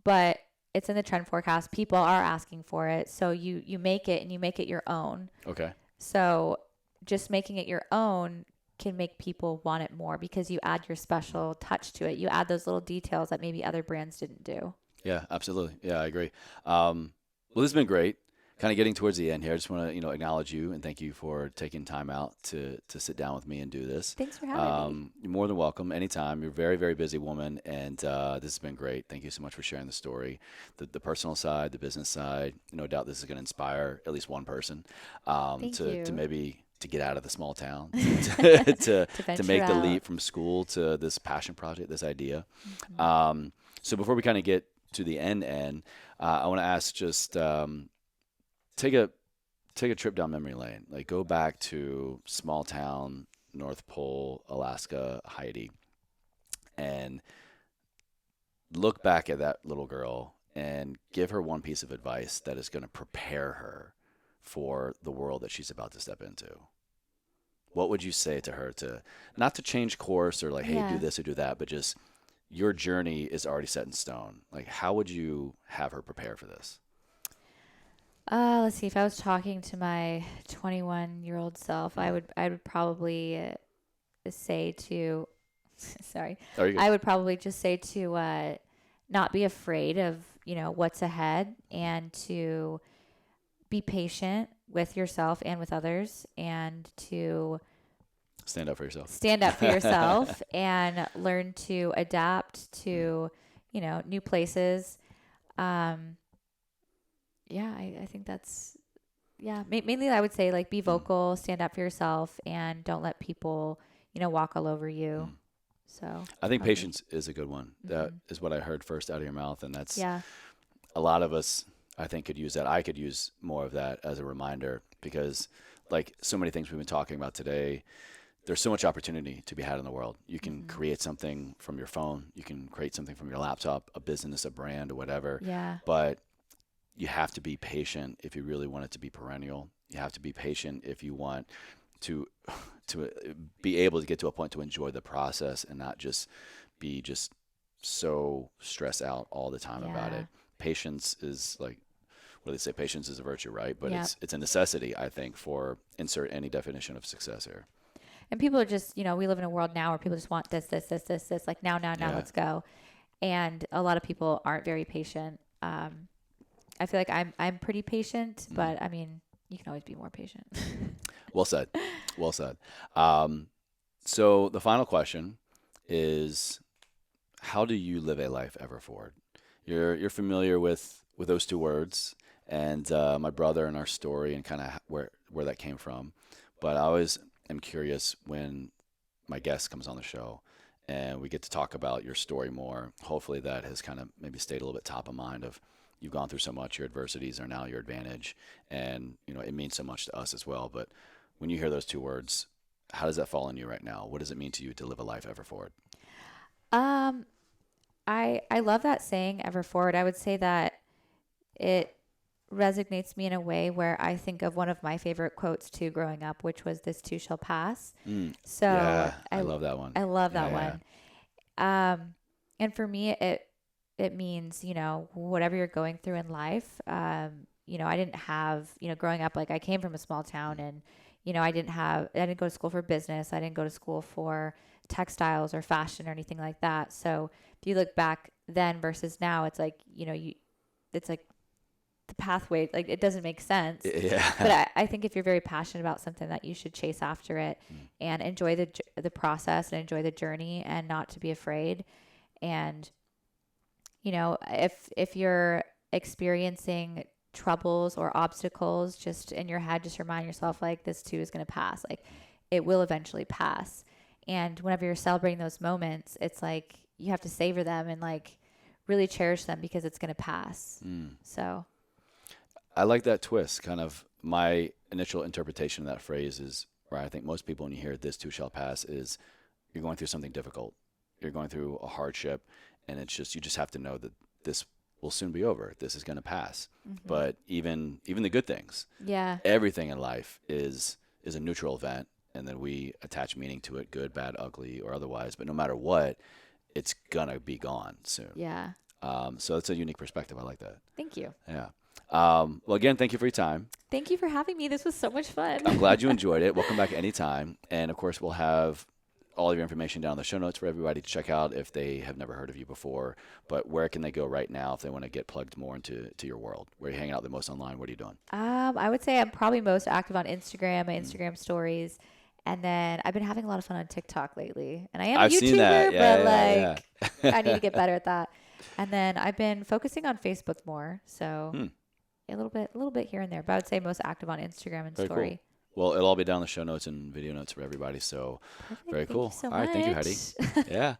A: But it's in the trend forecast. People are asking for it. So you make it and you make it your own.
B: Okay.
A: So just making it your own can make people want it more because you add your special touch to it. You add those little details that maybe other brands didn't do.
B: Yeah, absolutely. Yeah, I agree. Well, this has been great. Kind of getting towards the end here. I just want to, acknowledge you and thank you for taking time out to sit down with me and do this.
A: Thanks for having me.
B: You're more than welcome anytime. You're a very, very busy woman, and this has been great. Thank you so much for sharing the story, the personal side, the business side. No doubt this is going to inspire at least one person to maybe to get out of the small town, to make the leap from school to this passion project, this idea. Mm-hmm. So before we kind of get to the end, I want to ask just take a trip down memory lane. Like go back to small town, North Pole, Alaska, Heidi, and look back at that little girl and give her one piece of advice that is going to prepare her for the world that she's about to step into. What would you say to her not to change course or like, hey, do this or do that, but just your journey is already set in stone. Like, how would you have her prepare for this?
A: Let's see. If I was talking to my 21-year-old self, I would probably say to, sorry, I would probably just say to not be afraid of, what's ahead and to be patient with yourself and with others and to
B: stand up for yourself.
A: And learn to adapt to, new places. I think that's, mainly I would say like be vocal, stand up for yourself and don't let people, walk all over you. So
B: I think patience is a good one. That is what I heard first out of your mouth. And that's a lot of us, I think, could use that. I could use more of that as a reminder because like so many things we've been talking about today, there's so much opportunity to be had in the world. You can create something from your phone. You can create something from your laptop, a business, a brand, or whatever.
A: Yeah.
B: But you have to be patient if you really want it to be perennial. You have to be patient if you want to be able to get to a point to enjoy the process and not just be just so stressed out all the time about it. Patience is like, what do they say? Patience is a virtue, right? But it's a necessity, I think, for insert any definition of success here.
A: And people are just, we live in a world now where people just want this, like now, let's go. And a lot of people aren't very patient. I feel like I'm pretty patient, but I mean, you can always be more patient.
B: Well said. Well said. So the final question is, how do you live a life ever forward? You're familiar with those two words and my brother and our story and kind of where that came from. But I always am curious when my guest comes on the show and we get to talk about your story more. Hopefully that has kind of maybe stayed a little bit top of mind of you've gone through so much. Your adversities are now your advantage, and it means so much to us as well. But when you hear those two words, how does that fall on you right now? What does it mean to you to live a life ever forward?
A: I love that saying, ever forward. I would say that it resonates me in a way where I think of one of my favorite quotes too growing up, which was "This too shall pass." So
B: Yeah, I love that one.
A: I love
B: Yeah,
A: that
B: yeah.
A: one. And for me, it means, whatever you're going through in life. I didn't have, growing up, like I came from a small town, and I didn't go to school for business. I didn't go to school for textiles or fashion or anything like that. So if you look back then versus now, it's like, it's like the pathway, like it doesn't make sense.
B: Yeah.
A: But I think if you're very passionate about something, that you should chase after it and enjoy the process and enjoy the journey, and not to be afraid. And if you're experiencing troubles or obstacles, just in your head, just remind yourself, like, this too is going to pass. Like, it will eventually pass. And whenever you're celebrating those moments, it's like you have to savor them and like really cherish them, because it's going to pass. So
B: I like that twist. Kind of my initial interpretation of that phrase is, right, I think most people, when you hear "this too shall pass," is you're going through something difficult. You're going through a hardship, and you just have to know that this will soon be over. This is going to pass. But even the good things,
A: yeah,
B: everything in life is a neutral event, and then we attach meaning to it, good, bad, ugly, or otherwise. But no matter what, it's gonna be gone soon.
A: yeah.
B: So it's a unique perspective. I like that.
A: Thank you.
B: Yeah. Well, again, thank you for your time.
A: Thank you for having me. This was so much fun.
B: I'm glad you enjoyed it. We'll come back anytime. And of course, we'll have all of your information down in the show notes for everybody to check out if they have never heard of you before. But where can they go right now if they want to get plugged more into your world? Where are you hanging out the most online? What are you doing?
A: I would say I'm probably most active on Instagram, my Instagram stories. And then I've been having a lot of fun on TikTok lately. And I am a
B: I've
A: YouTuber,
B: seen that. Yeah,
A: but I need to get better at that. And then I've been focusing on Facebook more. So a little bit here and there. But I would say most active on Instagram and
B: Very
A: story.
B: cool. Well, it'll all be down in the show notes and video notes for everybody. So
A: Perfect.
B: very
A: Thank
B: cool.
A: you so
B: All right. Thank you,
A: much.
B: Heidi. Yeah.